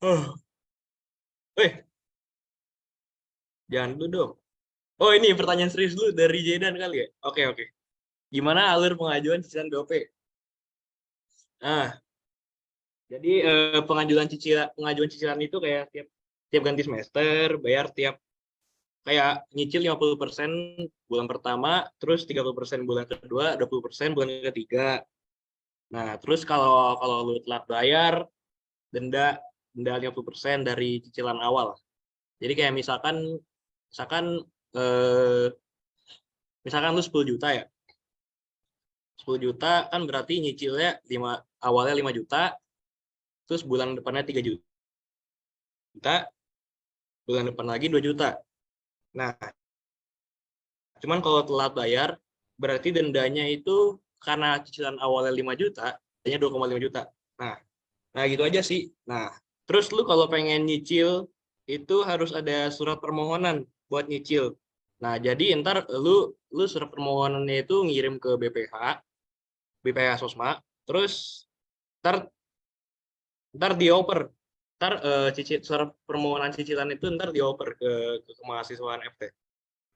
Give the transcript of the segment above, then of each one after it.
Oh, jangan dulu dong. Oh, ini pertanyaan serius dulu dari Jedan kali ya? Oke, oke. Gimana alur pengajuan cicilan BOP? Nah, jadi pengajuan cicilan itu kayak tiap tiap ganti semester, bayar tiap kayak nyicil 50% bulan pertama, terus 30% bulan kedua, 20% bulan ketiga. Nah, terus kalau kalau lu telat bayar, denda denda 50% dari cicilan awal. Jadi kayak misalkan eh, misalkan lu 10 juta ya. 10 juta kan berarti nyicilnya awalnya 5 juta, terus bulan depannya 3 juta, bulan depan lagi 2 juta. Nah, cuman kalau telat bayar, berarti dendanya itu karena cicilan awalnya 5 juta, dendanya 2,5 juta. Nah, nah gitu aja sih. Nah, terus lu kalau pengen nyicil, itu harus ada surat permohonan buat nyicil. Nah, jadi ntar lu surat permohonannya itu ngirim ke BPH Sosma, terus ntar ntar dioper ntar surat permohonan cicilan itu ntar dioper ke kemahasiswaan FT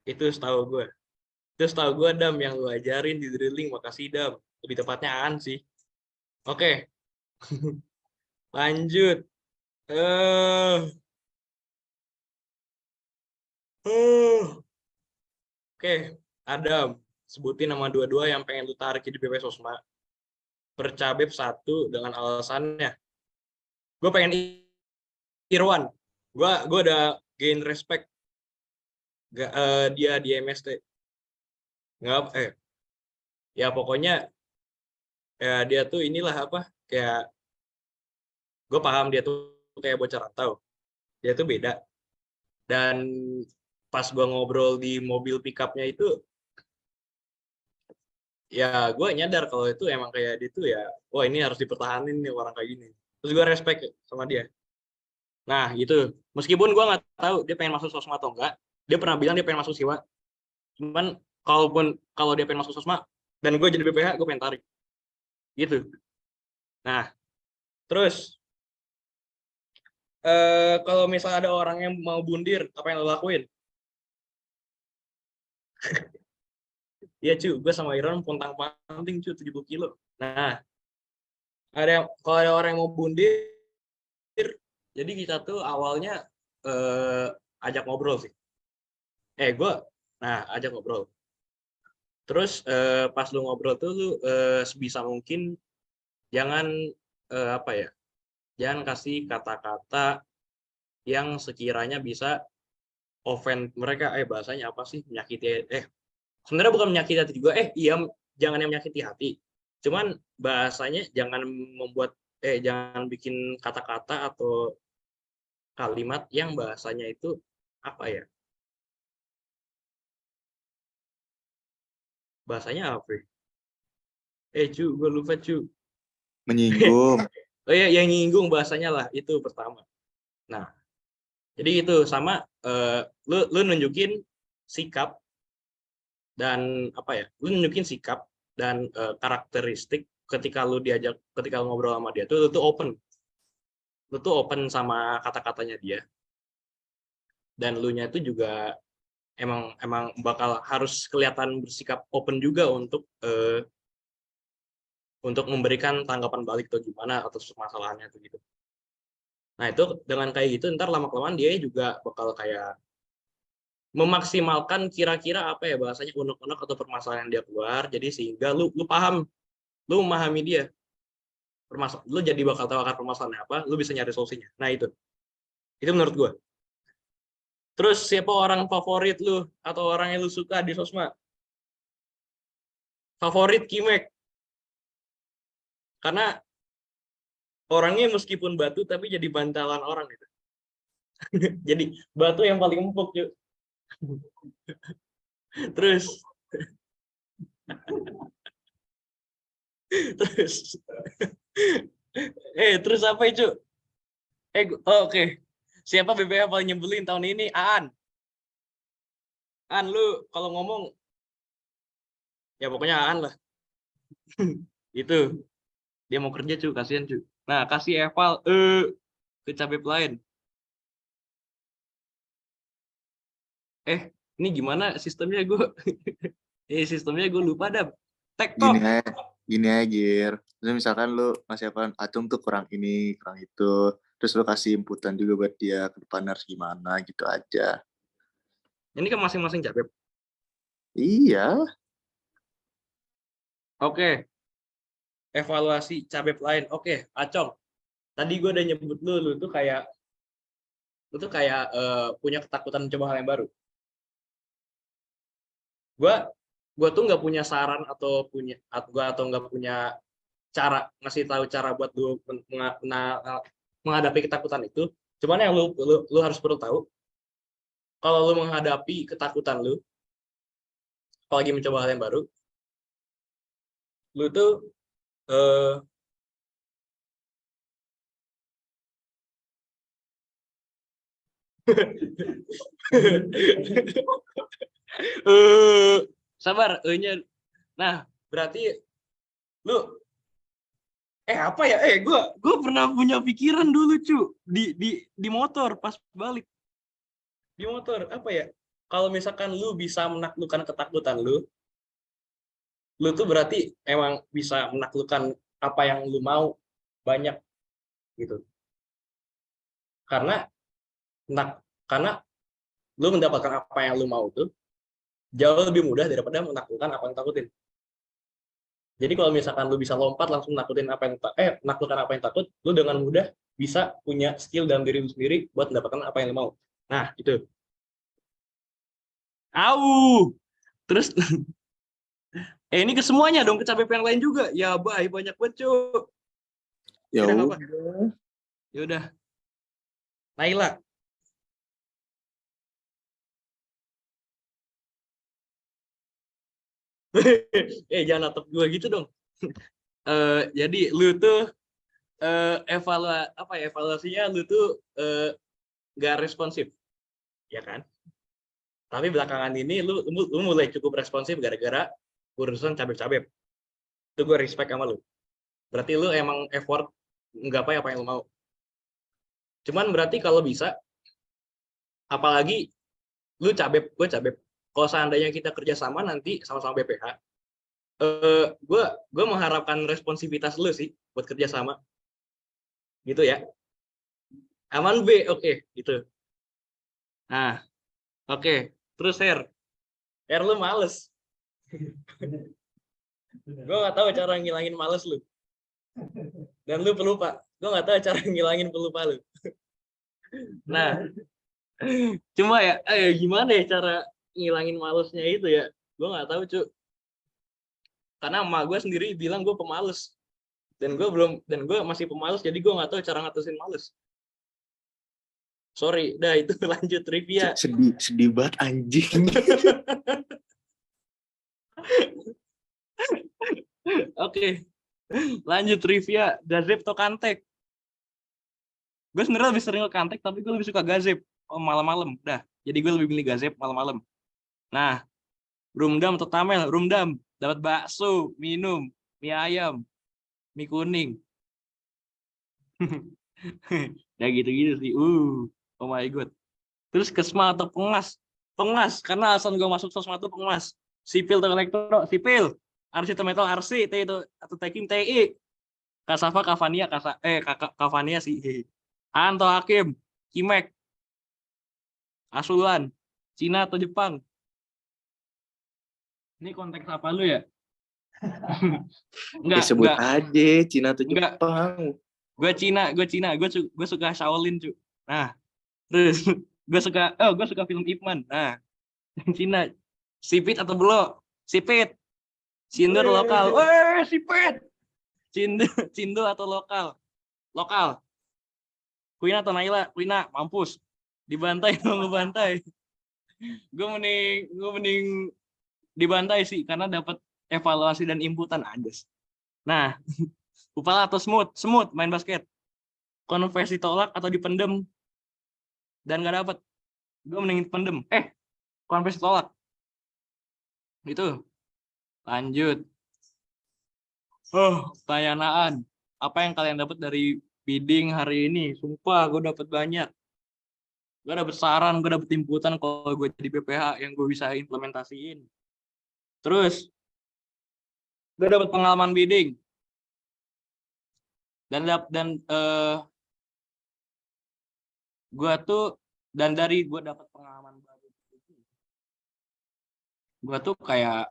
itu setahu gue Dam yang lu ajarin di drilling. Makasih Dam, lebih tepatnya Aan sih. Oke, lanjut. eh uh, oke, Adam, sebutin nama dua-dua yang pengen lu tarik di BP Sosma percabep satu dengan alasannya. Gue pengen Irwan. Gue udah gain respect dia di MST. Nggak ya pokoknya ya dia tuh inilah apa, kayak gue paham dia tuh kayak bocah rantau, dia tuh beda. Dan pas gue ngobrol di mobil pickupnya itu, ya gue nyadar kalau itu emang kayak dia tuh ya, wah ini harus dipertahanin nih orang kayak gini. Terus gue respect sama dia. Nah gitu, meskipun gue nggak tahu dia pengen masuk sosma atau enggak, dia pernah bilang dia pengen masuk siwa. Cuman kalau dia pengen masuk sosma dan gue jadi BPH, gue pengen tarik gitu. Nah terus kalau misalnya ada orang yang mau bundir, apa yang lo lakuin? Iya cu, gue sama Iron pontang panting cu 70 kilo. Nah, kalau ada orang yang mau bundir, jadi kita tuh awalnya ajak ngobrol sih. Gue, nah ajak ngobrol. Terus pas lu ngobrol tuh lu sebisa mungkin jangan apa ya, jangan kasih kata-kata yang sekiranya bisa offend mereka. Bahasanya apa sih, menyakiti. Sebenarnya bukan menyakiti hati juga. Iya, jangan yang menyakiti hati. Cuman bahasanya jangan bikin kata-kata atau kalimat yang bahasanya itu apa ya? Bahasanya apa? Cu, gue lupa cu. Menyinggung. Oh ya, yang nyinggung bahasanya lah itu pertama. Nah, jadi itu sama lu nunjukin sikap dan apa ya? Lu nunjukin sikap dan karakteristik ketika lu ngobrol sama dia tuh lu tuh open sama kata-katanya dia, dan lu nya itu juga emang emang bakal harus kelihatan bersikap open juga untuk memberikan tanggapan balik atau gimana atas permasalahannya itu gitu. Nah itu dengan kayak gitu ntar lama kelamaan dia juga bakal kayak memaksimalkan kira-kira apa ya bahasanya, unek-unek atau permasalahan yang dia keluar, jadi sehingga lu paham, lu memahami dia lu jadi bakal tahu akar permasalahannya apa, lu bisa nyari solusinya. Nah itu menurut gue. Terus siapa orang favorit lu atau orang yang lu suka di sosmed? Favorit Kimek, karena orangnya meskipun batu tapi jadi bantalan orang gitu. Jadi batu yang paling empuk yuk. Terus terus terus apa itu? Oke. Siapa BBM paling nyebelin tahun ini? Lu kalau ngomong ya pokoknya lah. Itu dia mau kerja cu, kasihan cu. Nah kasih eval ke cabep lain. Ini gimana sistemnya gue? Sistemnya gue lupa dah. Gini Tektok. aja, gini aja, Gir. Terus misalkan lu ngasih apaan, Acung tuh kurang ini, kurang itu. Terus lu kasih inputan juga buat dia ke depan harus gimana gitu aja. Ini kan masing-masing cabep. Iya. Oke. Evaluasi cabep lain. Oke, Acong. Tadi gue udah nyebut lu tuh kayak punya ketakutan mencoba hal yang baru. Gue tuh nggak punya saran atau nggak punya cara ngasih tahu cara buat lu menghadapi ketakutan itu. Cuman yang lu harus perlu tahu, kalau lu menghadapi ketakutan lu, apalagi mencoba hal yang baru, lu tuh sabar, nya. Nah, berarti lu apa ya? Gue pernah punya pikiran dulu, cu, di motor pas balik. Di motor, apa ya? Kalau misalkan lu bisa menaklukkan ketakutan lu tuh berarti emang bisa menaklukkan apa yang lu mau banyak gitu. Karena karena lu mendapatkan apa yang lu mau tuh jauh lebih mudah daripada menaklukkan apa yang takutin. Jadi kalau misalkan lu bisa lompat langsung menaklukkan apa yang takut, lu dengan mudah bisa punya skill dalam diri lu sendiri buat mendapatkan apa yang lu mau. Nah, itu. Terus ini ke semuanya dong, ke cabep yang lain juga. Ya, banyak banget, Cuk. Ya apa? Ya udah. Naila. Jangan natap gue gitu dong. Jadi lu tuh evaluasinya lu tuh gak responsif, ya kan? Tapi belakangan ini lu mulai cukup responsif gara-gara urusan cabep-cabep. Itu gue respect sama lu. Berarti lu emang effort nggapai apa yang lu mau. Cuman berarti kalau bisa, apalagi lu cabep, gue cabep. Kalau seandainya kita kerjasama nanti sama-sama BPH, gue mengharapkan responsivitas lu sih buat kerjasama. Gitu ya. Aman B, oke, gitu. Nah, oke. Terus lu males. Gue nggak tahu cara ngilangin males lu. Dan lu pelupa. Gue nggak tahu cara ngilangin pelupa lu. Nah, cuma ya, gimana ya cara ngilangin malesnya itu ya? Gue nggak tahu, cu. Karena emak gue sendiri bilang gue pemalas. Dan gue masih pemalas, jadi gue nggak tahu cara ngatasin males. Sorry, dah itu lanjut trivia. Sedih banget anjing. Oke. Lanjut trivia, gazebo atau kantek? Gue sebenarnya lebih sering ke kantek, tapi gue lebih suka gazebo malam-malam. Dah, jadi gue lebih milih gazebo malam-malam. Nah, rumdam atau tamel? Rumdam, dapat bakso, minum, mie ayam, mie kuning. Ya gitu-gitu sih. Oh my god. Terus kesma atau pengas? Pengas, karena alasan gue masuk sosma itu pengas. Sipil atau elektro? Sipil. Arsitek metal RC, T itu atau Tekim TI. Kasafa Kavania, Kavania sih. Anto Hakim, Kimek, Asulan, Cina atau Jepang? Ini konteks apa lu ya? Disebut aja Cina atau Enggak. Jepang. Gue Cina. Gue suka Shaolin, cu. Nah, terus gue suka film Ip Man. Nah, Cina. Sipit atau Belo? Sipit. Cindo atau lokal? Sipit. Cindo atau lokal? Lokal. Kuina atau Naila? Kuina, mampus. Dibantai atau ngebantai? Gue mending dibantai sih, karena dapat evaluasi dan inputan aja. Nah, Upala atau Smooth main basket. Konversi tolak atau dipendem dan gak dapet? Gue mending pendem. Konversi tolak. Itu. Lanjut. Pertanyaan. Apa yang kalian dapat dari bidding hari ini. Sumpah, gue dapet banyak. Gue dapet saran, gue dapet inputan kalau gue jadi BPH yang gue bisa implementasiin. Terus, gue dapet pengalaman bidding. Dan gue tuh, dan dari gue dapet pengalaman baru, gue tuh kayak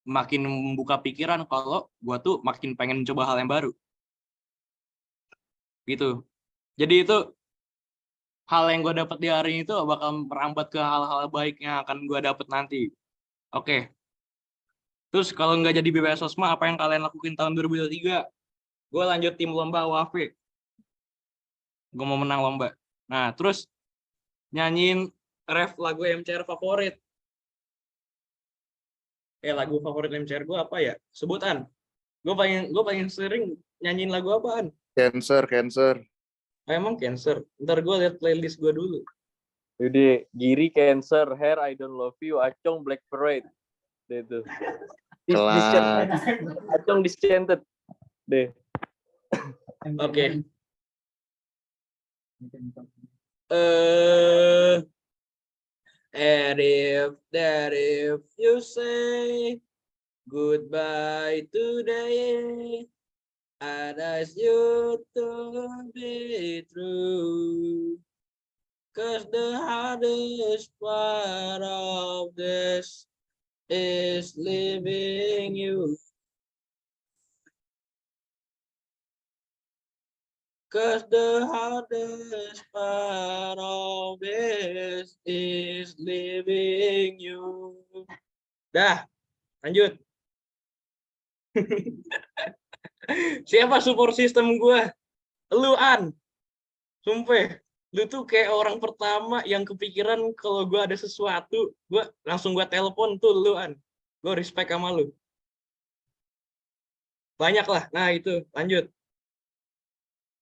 makin membuka pikiran kalau gue tuh makin pengen coba hal yang baru. Gitu. Jadi itu hal yang gue dapat di hari ini tuh bakal merambat ke hal-hal baik yang akan gue dapat nanti. Oke. Terus kalau nggak jadi BPH Sosma, apa yang kalian lakuin tahun 2023? Gue lanjut tim lomba WAFE. Gue mau menang lomba. Nah, terus nyanyiin ref lagu MCR favorit. Lagu favorit MCR gue apa ya? Sebutan. Gue paling sering nyanyiin lagu apaan? Cancer. Emang Cancer. Ntar gue liat playlist gue dulu. Jadi Giri Cancer, Hair I Don't Love You, Acong Black Parade. Deh tuh. Acong Disenchanted. Deh. Oke. And if you say goodbye today, I'd ask you to be true. 'Cause the hardest part of this is leaving you. 'Cause the hardest part of this is leaving you. Dah, lanjut. Siapa support system gue? Lu, An. Sumpah, lu tuh kayak orang pertama yang kepikiran kalau gue ada sesuatu, gue langsung telepon tuh lu, An. Gue respect sama lu. Banyak lah. Nah, itu. Lanjut.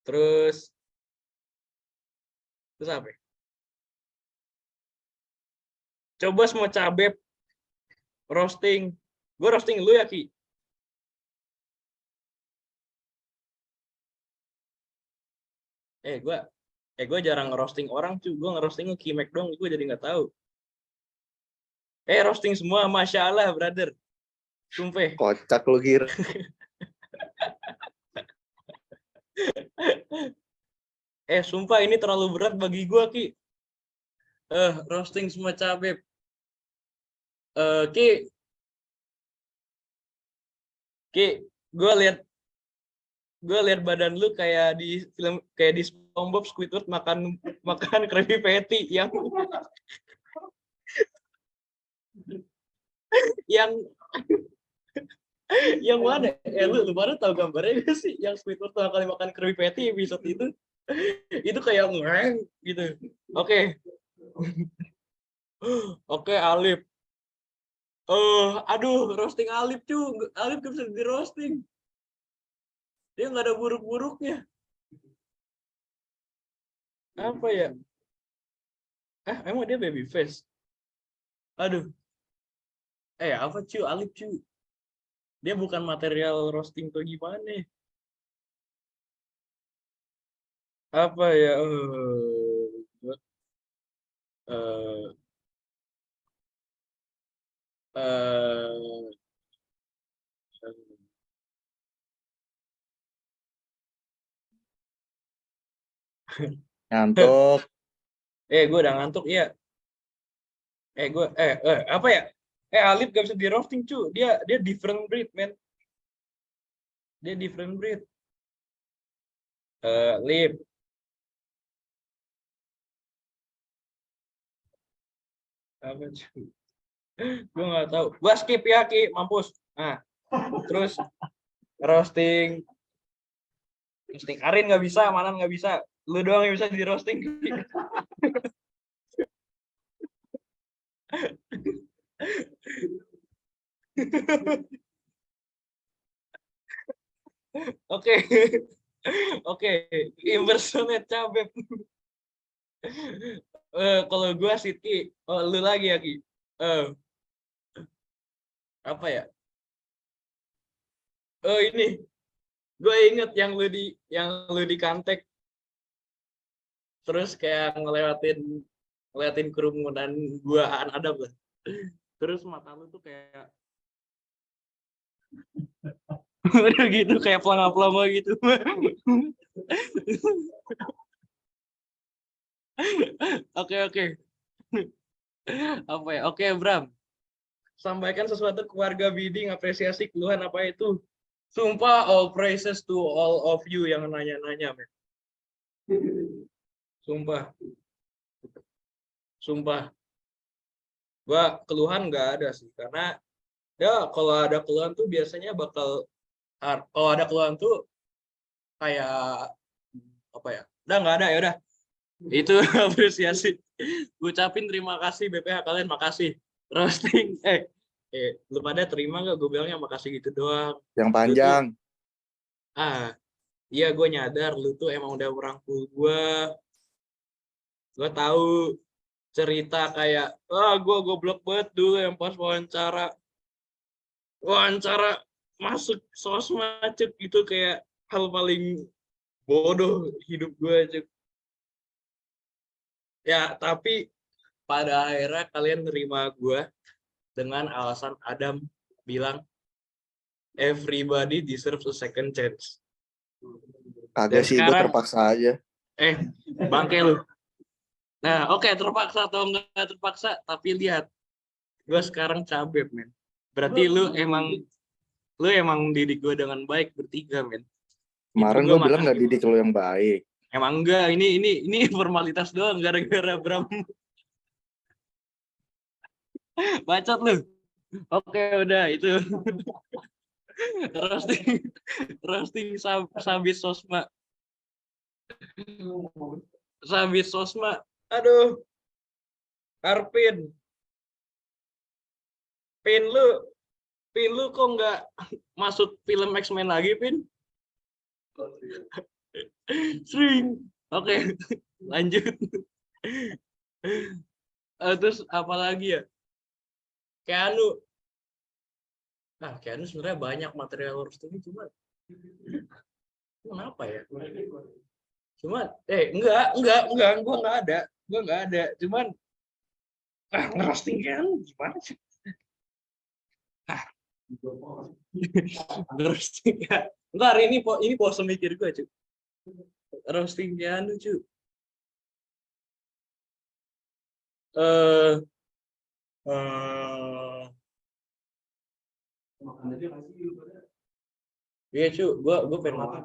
Terus apa ya? Coba semua cabep roasting. Gue roasting lu ya, Ki. Gue jarang ngerosting orang, cuy. Gue ngerosting Kimek dong, gue jadi nggak tahu. Roasting semua, Masya Allah, brother. Sumpah. Kocak lu, Gir. Sumpah ini terlalu berat bagi gue, Ki. Roasting semua cabep. Ki, gue lihat badan lu kayak di film, kayak di SpongeBob Squidward makan Krabby Patty yang yang mana? Lu baru tahu gambarnya gak sih? Yang Squidward pertama kali makan Krabby Patty episode itu kayak ngeng gitu. Oke. Oke, Alip. Aduh, roasting Alip cuy. Alip gak bisa di roasting. Dia nggak ada buruk-buruknya. Apa ya? Emang dia baby face? Aduh. Apa cuy, Alip cuy? Dia bukan material roasting tuh gimana? Apa ya? Ngantuk. Gue udah ngantuk ya. Apa ya? Alip gak bisa di roasting cu. Dia different breed, man. Dia different breed. Lip. Apa cu? Gue nggak tahu. Gue skip ya, Ki. Mampus. Nah, terus roasting Arin nggak bisa, Manan nggak bisa. Lu doang yang bisa di roasting. Oke, impersonate cabep. Kalau gue Siti, lu lagi ya, Ki. Apa ya? Ini gue inget yang lu di Kantek terus kayak ngelewatin kerumunan gua Adam lah. Terus mata lu tuh kayak udah gitu kayak pelanga-pelanga gitu. Oke. Apa ya? Oke, Bram. Sampaikan sesuatu ke warga bidding, apresiasi, keluhan apa itu. Sumpah, all praises to all of you yang nanya-nanya, men. Sumpah. Gua keluhan nggak ada sih, karena ya kalau ada keluhan tuh biasanya kalau ada keluhan tuh kayak apa ya? Udah nggak ada ya udah. Itu apresiasi. Ucapin terima kasih BPH kalian, makasih. Roasting, lu pada terima nggak? Gue bilangnya makasih gitu doang. Yang panjang. Iya gue nyadar lu tuh emang udah merangkul gue. Gue tahu cerita kayak, gue goblok banget dulu yang pas wawancara masuk sosmed cek gitu kayak hal paling bodoh hidup gue cek. Ya tapi pada akhirnya kalian nerima gue dengan alasan Adam bilang everybody deserves a second chance. Kagak sih, gue terpaksa aja. Bangke lu. Nah, oke, terpaksa atau enggak terpaksa, tapi lihat, gue sekarang cabep, men. Berarti lu emang didik gue dengan baik bertiga, men. Kemarin gue bilang nggak didik lu yang baik. Emang enggak, ini formalitas doang gara-gara Bram. Bacot lu. Oke, udah itu. roasting sabis sosma. Sabis sosma. Aduh. Arvin. Pin lu kok nggak masuk film X-Men lagi, Pin? Sering. Oke, lanjut. Terus apa lagi ya? Keanu sebenarnya banyak material roasting, cuma kenapa ya? Cuman enggak, gue nggak ada. Cuman ngerosting Keanu gimana sih? Ngerosting ya. Enggak, hari ini pose mikir gue, cuy. Roasting Keanu, cuy. Iya cu, gue pengen makan.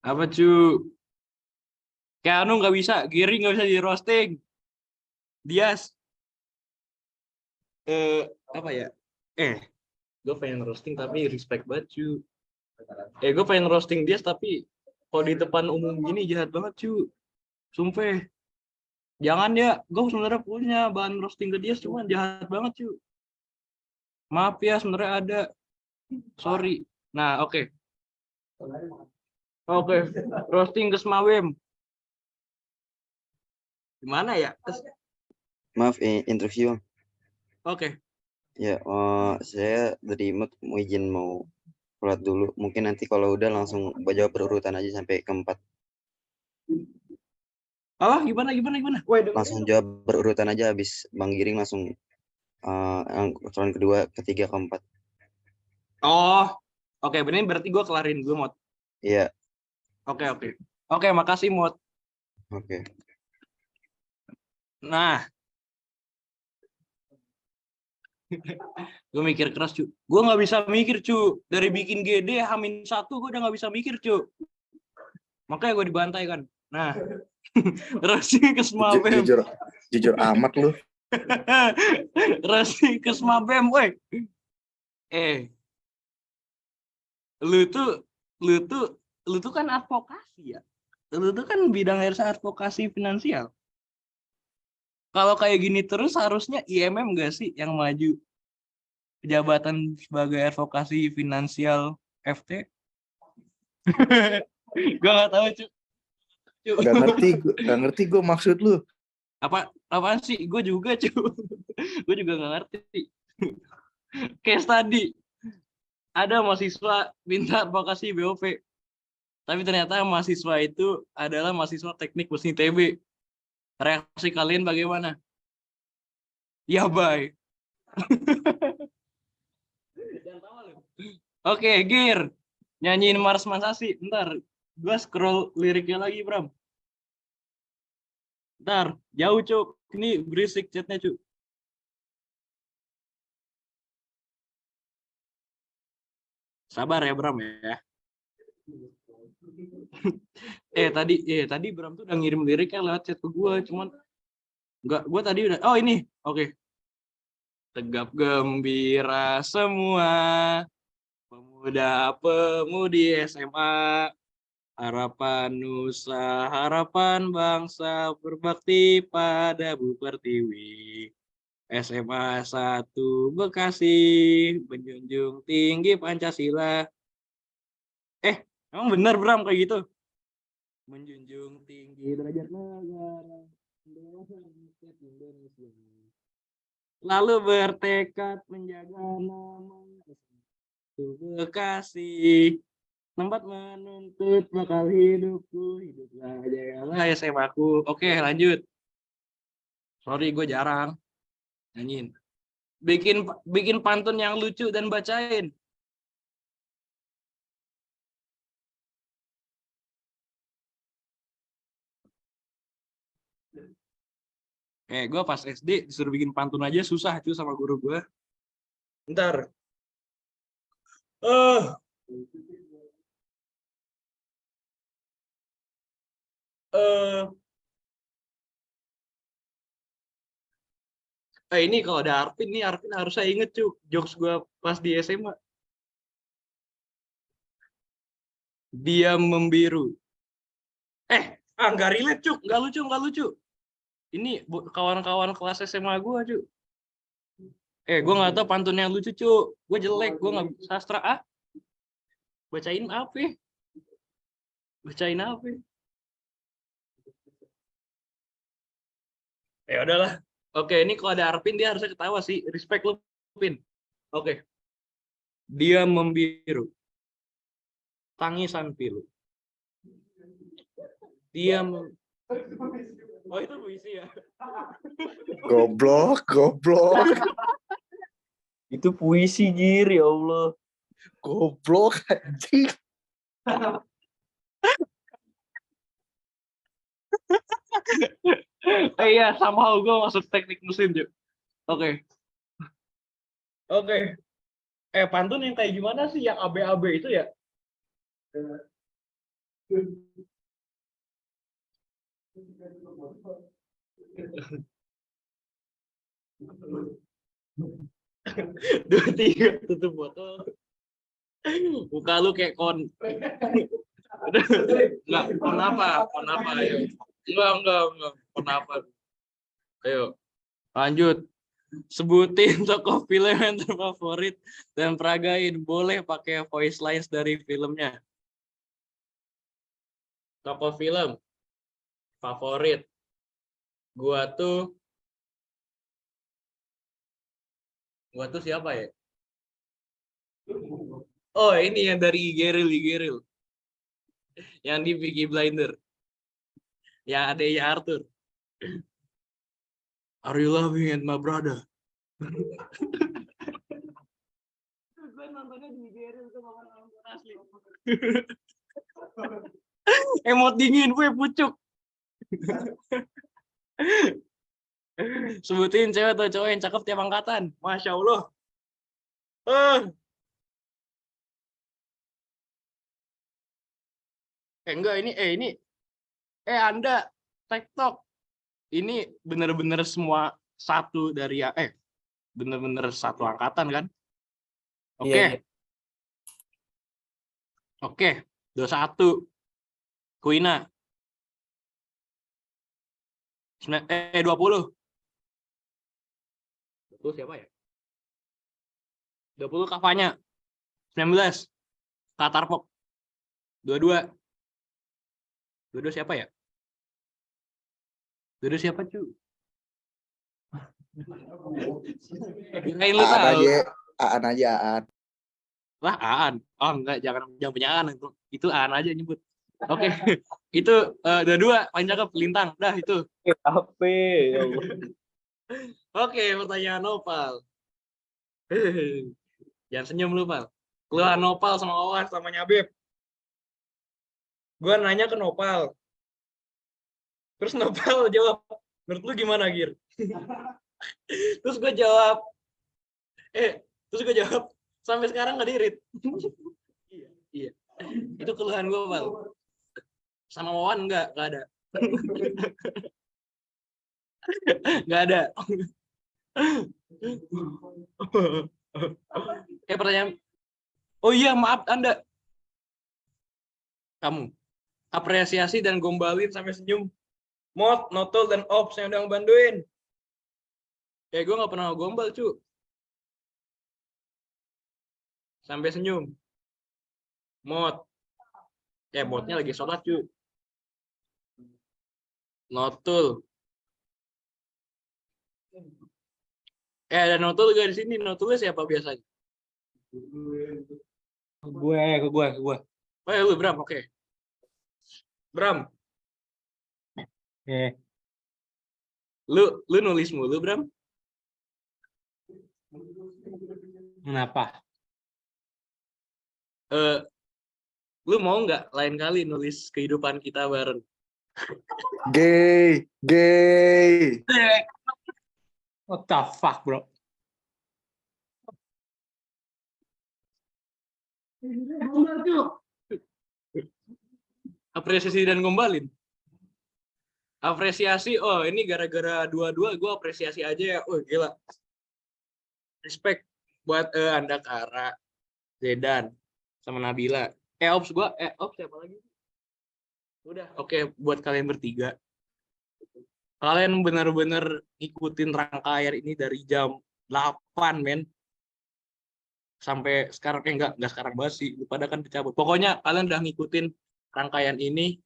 Apa cu? Keanu nggak bisa, Giri nggak bisa di roasting. Dias. Apa ya? Gue pengen roasting tapi respect banget cu. Gue pengen roasting Dias tapi kalau di depan umum gini jahat banget cu. Sumpah. Jangan ya, gue sebenarnya punya bahan roasting ke Dias cuman jahat banget cu. Maaf ya, sebenarnya ada. Sorry. Nah, oke. Roasting ke Smawem. Gimana ya? Maaf, interview. Oke. Ya, saya dari Imut mau izin mau sholat dulu. Mungkin nanti kalau udah langsung jawab berurutan aja sampai keempat. Gimana? Langsung jawab berurutan aja, habis Bang Giring langsung yang kedua, ketiga, keempat. Oke, bener berarti gue kelarin dulu, Mot. Iya. Oke, makasih, Mot. Oke. Nah. Gue mikir keras, cu. Gue nggak bisa mikir, cu. Dari bikin GD, H-1, gue udah nggak bisa mikir, cu. Makanya gue dibantai, kan. Nah. Roasting ke Smabem. Jujur amat lu. Roasting ke Smabem, woi. Lu tuh kan advokasi ya. Lu tuh kan bidang advokasi finansial. Kalau kayak gini terus harusnya IMM nggak sih yang maju jabatan sebagai advokasi finansial FT? Gue nggak tahu cu. Gak ngerti gue maksud lu. Apaan sih? Gue juga cu. Gue juga nggak ngerti. Case tadi ada mahasiswa minta advokasi BOP. Tapi ternyata mahasiswa itu adalah mahasiswa teknik mesin ITB. Reaksi kalian bagaimana? Ya, bye. Jangan tawa lu. Oke, Gir. Nyanyiin Mars Mansasi. Bentar, gua scroll liriknya lagi, Bram. Bentar, jauh, Cuk. Ini berisik chatnya, Cuk. Sabar ya, Bram ya. tadi Bram tuh udah ngirim liriknya lewat chat ke gua, cuman gua tadi udah. Oh, ini. Oke. Tegap gembira semua pemuda-pemudi SMA, harapan nusa, harapan bangsa, berbakti pada Bu Pertiwi. SMA 1 Bekasi, menjunjung tinggi Pancasila. Emang benar Bram kayak gitu? Menjunjung tinggi derajat negara, Indonesia. Lalu bertekad menjaga nama Bekasi, tempat menuntut bakal hidupku, hiduplah jagalah SMA aku. Oke, lanjut. Sorry, gue jarang nyanyiin. Bikin pantun yang lucu dan bacain. Gue pas SD disuruh bikin pantun aja susah cuy sama guru gue. Bentar. Ini kalau ada Arvin nih, Arvin harusnya inget cuy jokes gue pas di SMA. Dia membiru. Nggak relate cuy, nggak lucu. Ini kawan-kawan kelas SMA gue cuy. Gue nggak tahu pantun yang lucu cuy. Gue jelek, gue nggak sastra Bacain apa? Bacain apa? Ya udahlah. Oke, ini kalau ada Arvin dia harusnya ketawa sih. Respect lu, Pin. Oke. Dia membiru. Tangisan pilu. Oh, itu puisi ya? Goblok. Itu puisi, Gir, ya Allah. Goblok anjing. Iya, somehow gue masuk teknik mesin, Cuk. Oke. Pantun yang kayak gimana sih yang AB-AB itu ya? Dua tiga tutup botol. Muka lu kayak kon. Enggak, kenapa ya? Enggak. Kenapa? Ayo, lanjut. Sebutin tokoh film yang terfavorit dan peragain. Boleh pakai voice lines dari filmnya. Tokoh film favorit. Gua tuh siapa ya? Oh, ini yang dari Geril. Yang di Peaky Blinder. Yang adanya Arthur. Are you laughing at my brother? Gue nontonnya di Geril tuh orang asli. Emot dingin gue pucuk. Sebutin cewek atau cowok yang cakep tiap angkatan. Masya Allah. Enggak, ini Anda TikTok. Ini bener-bener semua satu dari bener-bener satu angkatan kan? Oke. Oke, 21. Kuina. 20. 20 siapa ya? 20 Kavanya. 19. Katarpok. 22 siapa ya? 22 siapa cu? Kirain lu tahu. Aan aja. Lah Aan. Oh enggak, jangan punya Aan itu Aan aja nyebut. Oke, itu dua paling cakep lintang. Dah itu. Apa? Ya Allah. Oke, pertanyaan Nopal. Jangan senyum lu, Pal. Keluhan Nopal sama Wawan sama Nyabib. Gua nanya ke Nopal. Terus Nopal jawab, menurut lu gimana, Gir? Terus gue jawab, sampai sekarang nggak dirit. Iya. Itu keluhan gue, Pal. Sama Wawan nggak ada. Nggak ada. Pertanyaan. Oh iya, maaf Anda. Kamu. Apresiasi dan gombalin sampai senyum. Mod, Notol, dan Ops yang udah ngebantuin. Gue nggak pernah gombal, cu. Sampai senyum. Mod. Modnya lagi sholat, cu. Notul. Ada Notul juga di sini. Notulnya siapa biasanya? Gue. Oh ya, lu Bram, oke. Bram. Lu nulis mulu, Bram? Kenapa? Lu mau nggak lain kali nulis kehidupan kita bareng? Gay. What the fuck, bro? Apresiasi dan gombalin. Apresiasi, oh ini gara-gara dua-dua gue apresiasi aja ya. Oh gila. Respect buat Anda Kara, Zedan, sama Nabila. Ops siapa lagi? Udah, oke, buat kalian bertiga. Kalian benar-benar ikutin rangkaian ini dari jam 8, men. Sampai sekarang, enggak sekarang banget sih. Lu pada kan dicabut. Pokoknya kalian udah ngikutin rangkaian ini.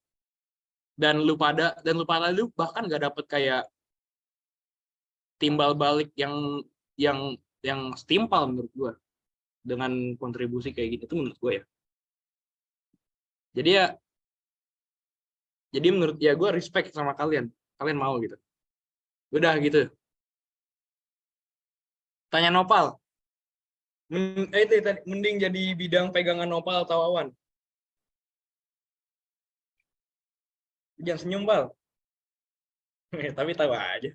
Dan lu pada lu bahkan nggak dapet kayak timbal balik yang setimpal menurut gue. Dengan kontribusi kayak gitu, itu menurut gue ya. Jadi menurut gue respect sama kalian. Kalian mau gitu. Udah gitu. Tanya Nopal. Mending jadi bidang pegangan Nopal atau Wawan? Jangan senyum, Pal. Tapi tahu aja.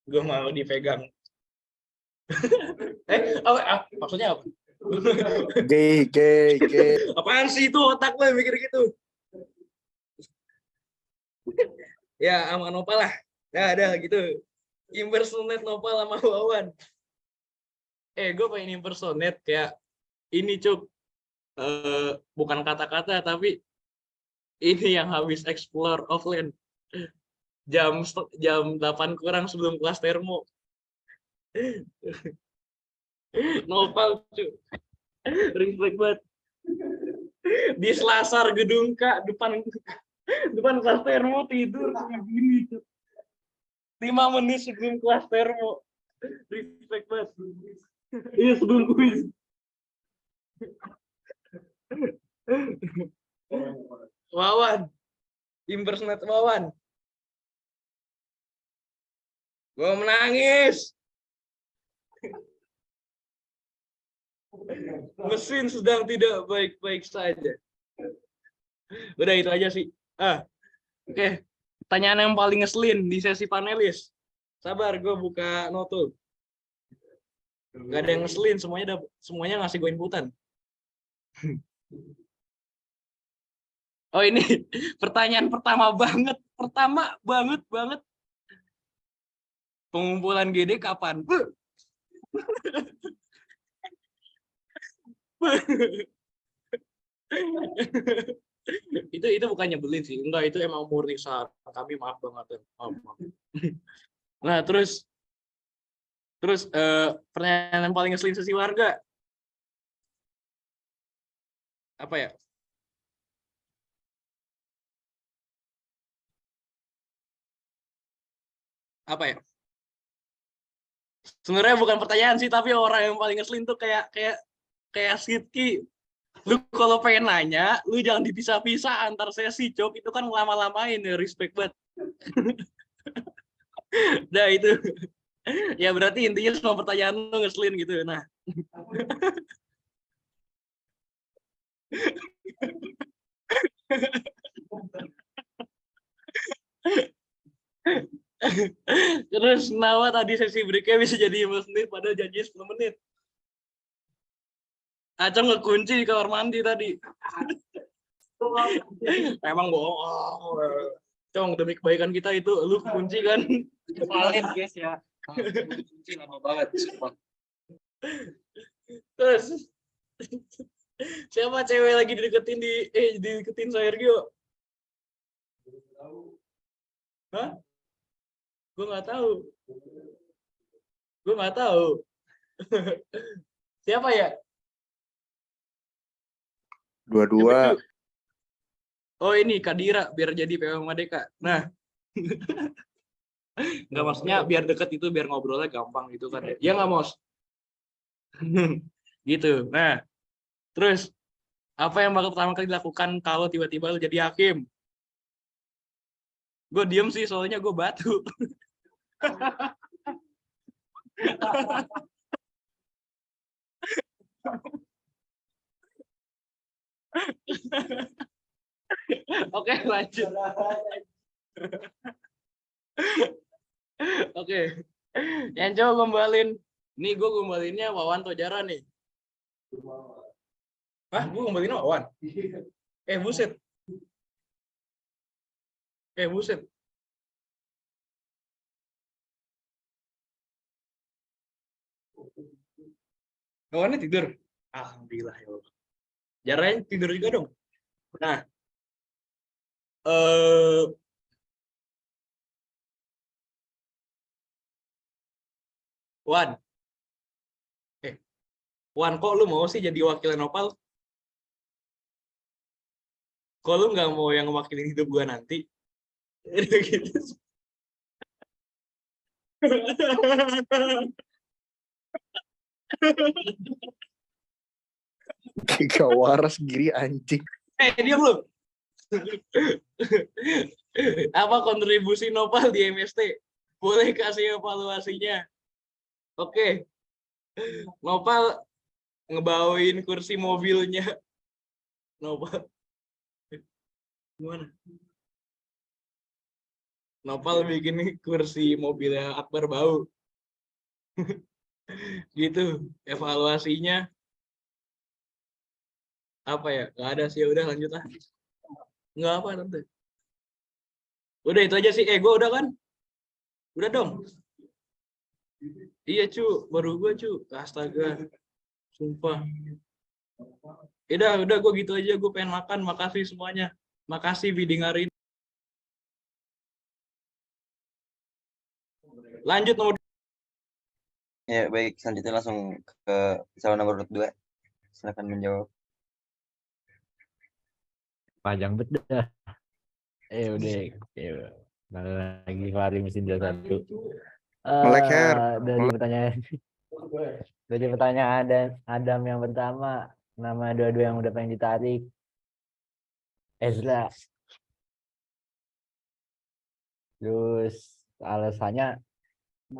Gue mau dipegang. Maksudnya apa? Gay. Apaan sih itu otak lo mikir gitu? Ya, sama Nopal lah. Ada gitu. Impersonate Nopal sama Wawan. Gue pengen impersonate kayak ini, Cuk. Bukan kata-kata, tapi ini yang habis explore offline. Jam 8 kurang sebelum kelas termo. Nopal, Cuk. Respect banget. Di selasar gedung K depan kelas termo tidur kayak gini, Cuk. 5 menit sebelum kelas termo. Respect banget. Iya, sebelum kuis. Wawan. Impersonate Wawan. Gue menangis. Mesin sedang tidak baik-baik saja. Udah itu aja sih. Oke. Pertanyaan yang paling ngeselin di sesi panelis. Sabar, gue buka notul. Gak ada yang ngeselin, semuanya ngasih gue inputan. Oh ini pertanyaan pertama banget. Pengumpulan GD kapan? itu bukan nyebelin sih. Enggak, itu emang murni saat kami, maaf banget. Maaf. Nah, terus pertanyaan yang paling ngeselin sesi warga. Apa ya? Sebenarnya bukan pertanyaan sih, tapi orang yang paling ngeselin tuh kayak Sidki Lu kalau pengen nanya, lu jangan dipisah-pisah antar sesi, Cok. Itu kan lama-lamain ya, respect banget. Nah, itu. Ya berarti intinya semua pertanyaan lu ngeselin gitu. Nah. Terus Nawa tadi sesi break-nya bisa jadi 15 menit padahal janji 10 menit. Acong ngekunci di kamar mandi tadi. Emang bohong. Oh, Cong, demi kebaikan kita itu lu kunci kan. Valid guys ya. Kunci lama banget. Sumpah. Terus siapa cewek lagi dideketin Sergio? Hah? Gue nggak tahu. Gue nggak tahu. Siapa ya? Dua-dua. Siapa, Cu? Oh ini Kadira biar jadi PW Madeka. Nah. Nggak, maksudnya biar deket itu biar ngobrolnya gampang gitu kan. Ya nggak, Mos? Gitu. Nah, terus apa yang bakal pertama kali dilakukan kalau tiba-tiba lu jadi hakim? Gue diem sih soalnya gue batu. Oke, lanjut. Oke. Yang coba gombalin. Nih gue gombalinnya Wawan Tojara nih. Hah? Gue gombalinnya Wawan? Buset. Buset. Wawannya tidur? Alhamdulillah ya Allah. Jaranya tidur juga dong. Nah. Wan. Wan, kok lu mau sih jadi wakil Nopal? Kok lu nggak mau yang mewakili hidup gua nanti? Gitu. Gak waras Giri anjing. Diam lu. Apa kontribusi Nopal di MST? Boleh kasih evaluasinya. Oke. Nopal ngebawain kursi mobilnya. Nopal. Gimana? Nopal bikin kursi mobilnya Akbar bau. Gitu. Evaluasinya apa ya? Gak ada sih. Udah lanjut lah. Nggak apa tante. Udah itu aja sih. Gue udah kan? Udah dong. Iya cu, baru gue cu. Astaga. Sumpah. Udah gue gitu aja. Gue pengen makan. Makasih semuanya. Makasih bidding hari ini. Lanjut nomor. Ya baik, selanjutnya langsung ke calon nomor 2. Silakan menjawab. Panjang bedah. Udah. Lagi keluarin mesin jasa 1. Melek, Her. Dari pertanyaan Adam yang pertama, nama dua-dua yang udah pengen ditarik. Ezra. Terus alasannya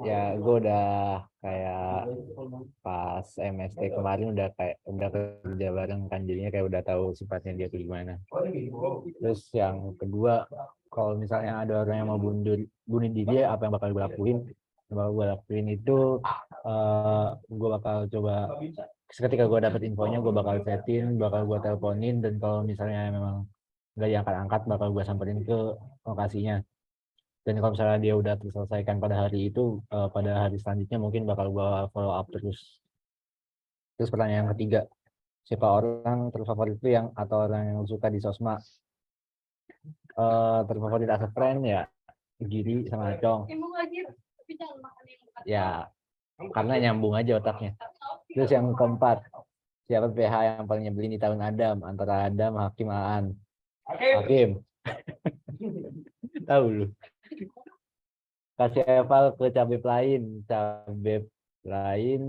ya gue udah kayak pas MST kemarin udah kerja bareng kan, jadinya kayak udah tahu sifatnya dia tuh gimana. Terus yang kedua, kalau misalnya ada orang yang mau bunuh diri, apa yang bakal gue lakuin? Yang bakal gue lakuin itu gue bakal coba ketika gue dapet infonya gue bakal chatin, bakal gue teleponin, dan kalau misalnya memang nggak diangkat-angkat bakal gue samperin ke lokasinya. Dan kalau misalnya dia udah terselesaikan pada hari itu, pada hari selanjutnya mungkin bakal gue follow up terus. Terus pertanyaan yang ketiga, siapa orang terfavorit itu yang atau orang yang suka di sosmed? Terfavorit as a friend ya Giri sama Acong. Ya karena nyambung aja otaknya. Terus yang keempat, siapa PH yang paling nyebelin di tahun Adam? Antara Adam, Hakim, Aan. Hakim. Tahu lu. Kasih eval ke cabai lain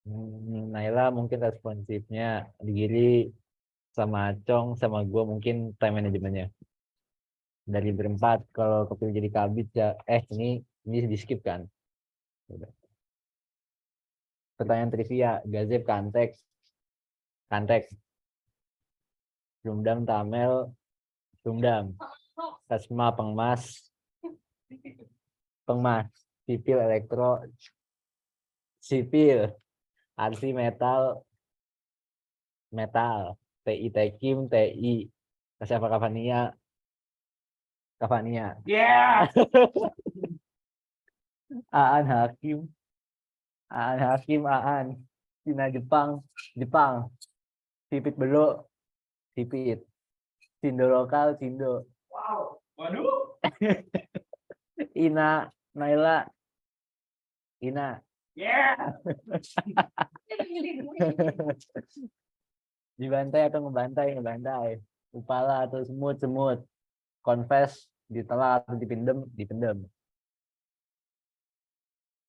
Naila mungkin responsifnya, Giri sama Acong sama gue mungkin time manajemennya. Dari berempat kalau kepilih jadi kabit ya ini di skip kan. Udah. Pertanyaan trivia, Gazep Kanteks, Rumdam Tamel, Rumdam, Tasma Pengmas, Sipil, Arsi Metal, TI Tekim, TI, siapa Kavania. Yeah. Aan Hakim, Cina Jepang, Sipit Belo, Sipit, Cindo Lokal, Cindo, Wow. Waduh. Ina, Naila, Ina, Yeah. dibantai atau ngebantai, Upala atau semut, confess, ditelan atau dipendem.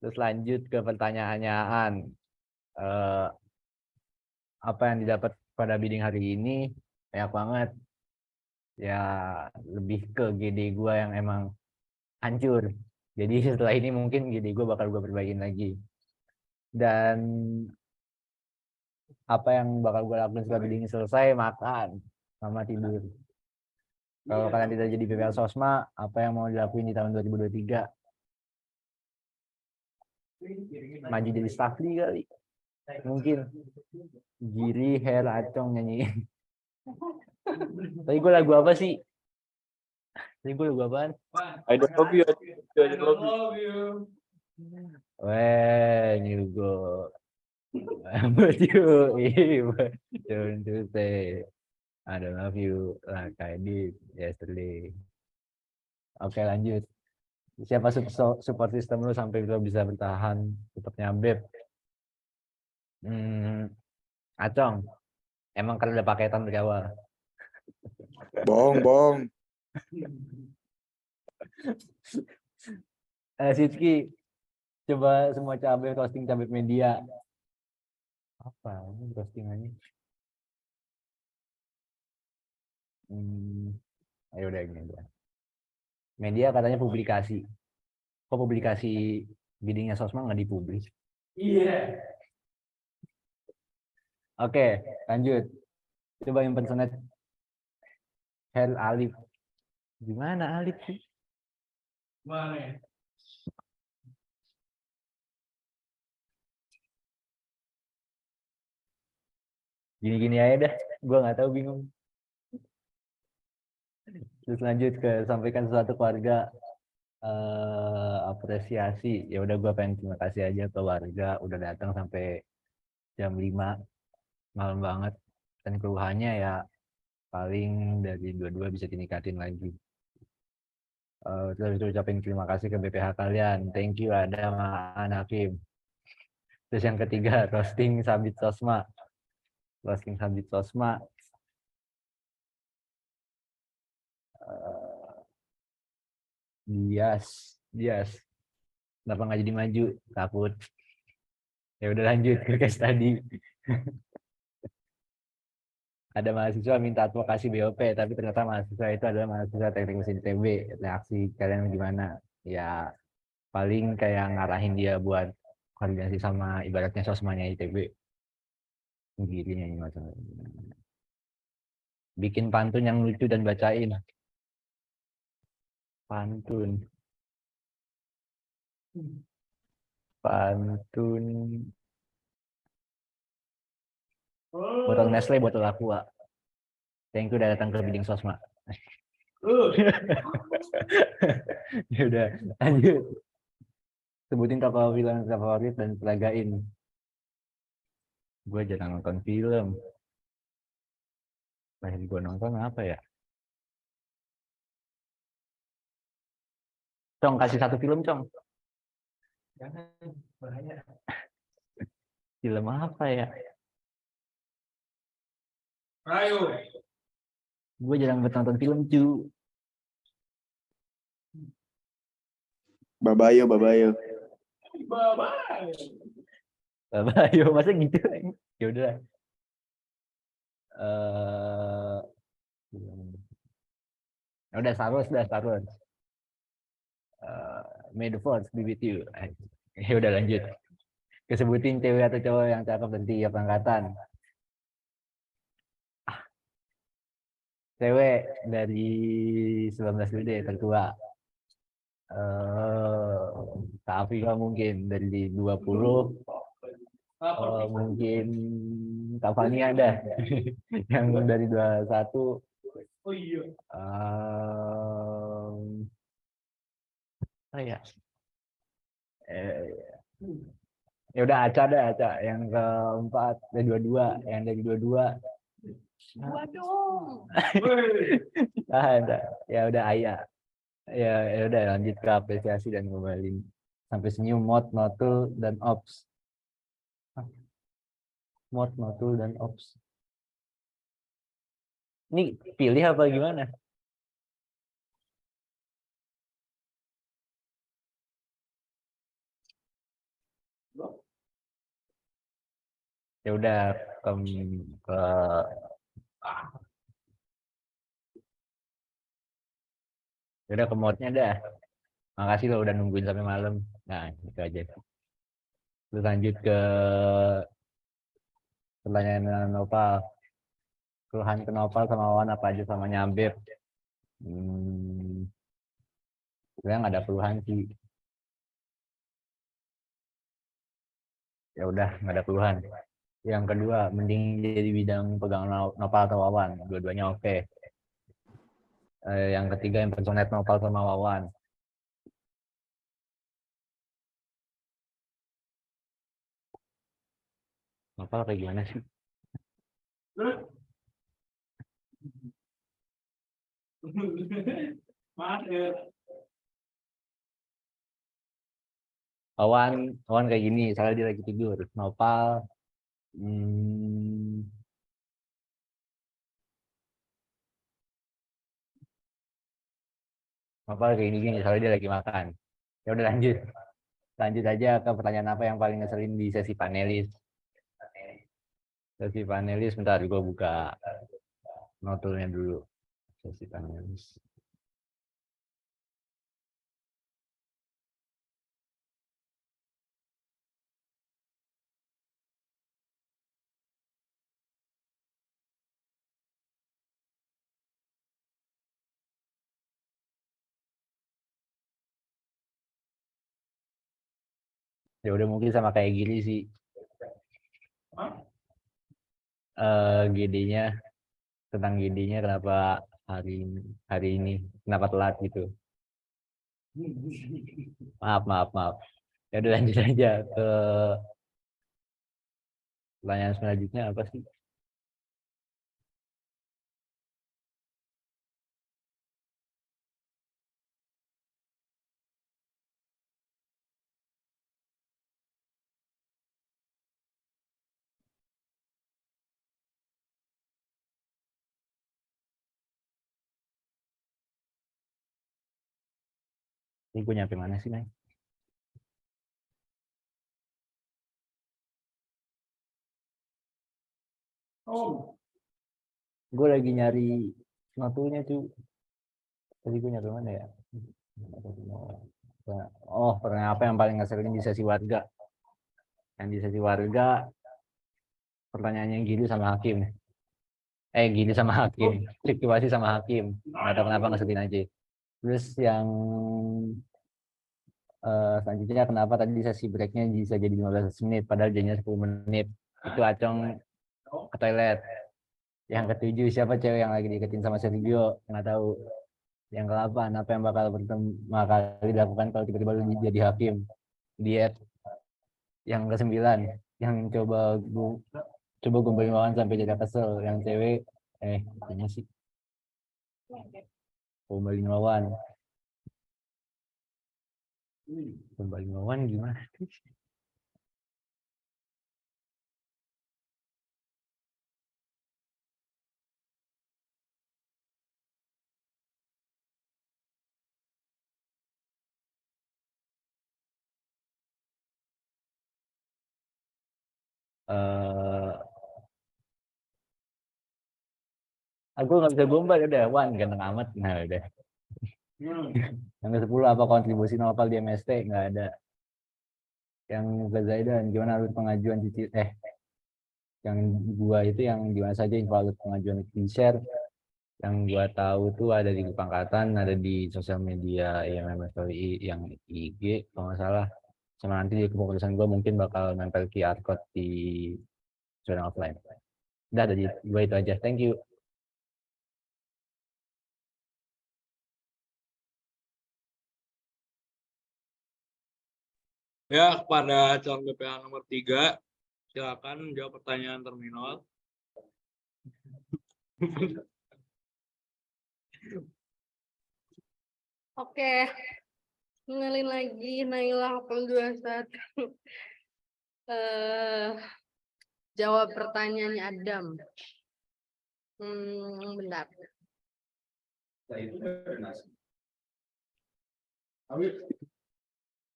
Terus lanjut ke pertanyaannya Aan. Apa yang didapat pada bidding hari ini banyak banget. Ya lebih ke GD gue yang emang hancur. Jadi setelah ini mungkin GD gue bakal gue perbaikin lagi. Dan apa yang bakal gue lakuin setelah bidding selesai, makan sama tidur. Kalau kalian tidak jadi BPL Sosma, apa yang mau dilakuin di tahun 2023? Maju jadi Staffly kali. Mungkin. Giri, Her, Acong nyanyi. Tadi gue lagu apa sih? Tadi gue lagu apaan? I don't love you. I don't love you. Love you. When you go, but you don't to say I don't love you like I did yesterday. Oke, lanjut. Siapa support system lu sampai lu bisa bertahan supportnya Beb? Acong. Emang kan udah paketan dari awal. Bohong. Sitki, coba semua cabai roasting cabai media. Apa ini roastingannya? Ayo udah gini aja. Media katanya publikasi. Kok publikasi biddingnya Sosma nggak dipublis? Iya. Oke, lanjut. Coba impersonate Hel Alif. Gimana Alif sih? Mana ya? Gini-gini aja dah. Gue nggak tahu, bingung. Terus lanjut ke sampaikan sesuatu keluarga apresiasi. Ya udah gue pengen terima kasih aja ke warga udah datang sampai jam 5 malam banget. Dan keluhannya ya paling dari 22 bisa ditingkatin lagi. Terus ucapin terima kasih ke BPH kalian. Thank you ada Maan Hakim. Terus yang ketiga, roasting Sabit Sosma. Dias. Kenapa nggak jadi maju? Takut. Ya udah lanjut ke case tadi. Ada mahasiswa minta advokasi BOP, tapi ternyata mahasiswa itu adalah mahasiswa teknik mesin ITB. Reaksi kalian gimana? Ya paling kayak ngarahin dia buat koordinasi sama ibaratnya sosmanya ITB. Gini ini masalah. Bikin pantun yang lucu dan bacain. Pantun. Botol Nestle, botol Aqua. Thank you udah datang ke bidding Sosma. Ya udah, lanjut. Sebutin tokoh film favorit dan peragain. Gue jarang nonton film. Terakhir gue nonton apa ya? Cong, kasih satu film, Cong. Jangan, bahaya. Film apa ya? Ayo. Gue jarang nonton film, cu. Babayo. Bye-bye. Ayo masa gitu. Ya udah. Eh ya udah Star Wars. May the Force be with you. Ya udah lanjut. Kesebutin cewek atau cowok yang cakep dan tiap angkatan. Cewek dari 19 dulu deh, tertua. Kak Afika mungkin dari 20. Mungkin Kak Fani ada. Yang dari 21. Oh iya. Oh ya. Ya udah Aca deh, Aca. Yang keempat dari 22, yang dari 22. Waduh. Ya udah Ayah. Ya udah lanjut ke apresiasi dan kembali sampai senyum notul dan ops. Notul dan ops. Ini pilih apa gimana? Ya udah ke ya udah ke modnya dah. Makasih lo udah nungguin sampai malam. Nah, itu aja. Terus lanjut ke pertanyaan Nopal. Keluhan ke Nopal sama Wawan apa aja sama Nyambir. Sebenarnya nggak ada keluhan sih. Ya udah nggak ada keluhan. Yang kedua, mending jadi bidang pegangan Nopal atau Wawan. Dua-duanya oke. Yang ketiga, impersonate Nopal sama Wawan. Nopal kayak gimana sih? Maaf. Wawan kayak gini, soalnya dia lagi tidur. Nopal, Nopal kayak gini, soalnya dia lagi makan. Ya udah lanjut aja ke pertanyaan apa yang paling ngeselin di sesi panelis. Sesi panelis, bentar gue buka notulnya dulu. Sesi panelis. Ya udah mungkin sama kayak gini sih. GD-nya tentang GD-nya kenapa hari ini kenapa telat gitu. Maaf. Ya udah lanjut aja ke pertanyaan selanjutnya apa sih? Ini gue nyampe mana sih, Nay? Oh. Gue lagi nyari notulnya tuh. Tadi gue nyampe mana ya? Oh, pertanyaan apa yang paling ngeselin di sesi warga? Yang di sesi warga, pertanyaannya Gili sama Hakim. Gili sama Hakim. Situasi sama Hakim. Nggak tahu kenapa ngeselin aja. Terus yang selanjutnya kenapa tadi sesi breaknya bisa jadi 15 menit padahal jadinya 10 menit. Itu Acong ke toilet. Yang ketujuh, siapa cewek yang lagi deketin sama Sergio? Nggak tahu. Yang ke-8, apa yang bakal pertama kali dilakukan kalau tiba-tiba lu jadi hakim? Diet. Yang ke-9, yang coba gombalin Wawan sampai jadi kesel. Yang cewek, katanya sih gombalin Wawan. Gombalin Wawan gimana? Aku nggak bisa gombal udah Wan ganteng amat. Nah udah. Yang ke-10 apa kontribusi novel di MST nggak ada. Yang Zaidan gimana alur pengajuan yang gua itu yang gimana saja info alur pengajuan di share. Yang gua tahu tuh ada di grup angkatan, ada di sosial media IMM Story yang IG kalau nggak salah. Sama nanti di keputusan gua mungkin bakal nempel QR code di zona offline. Udah ada di gua itu aja. Thank you. Ya, kepada calon BPH nomor 3, silakan jawab pertanyaan terminal. Oke, kenalin lagi Naila 821. Jawab pertanyaannya Adam. Bentar.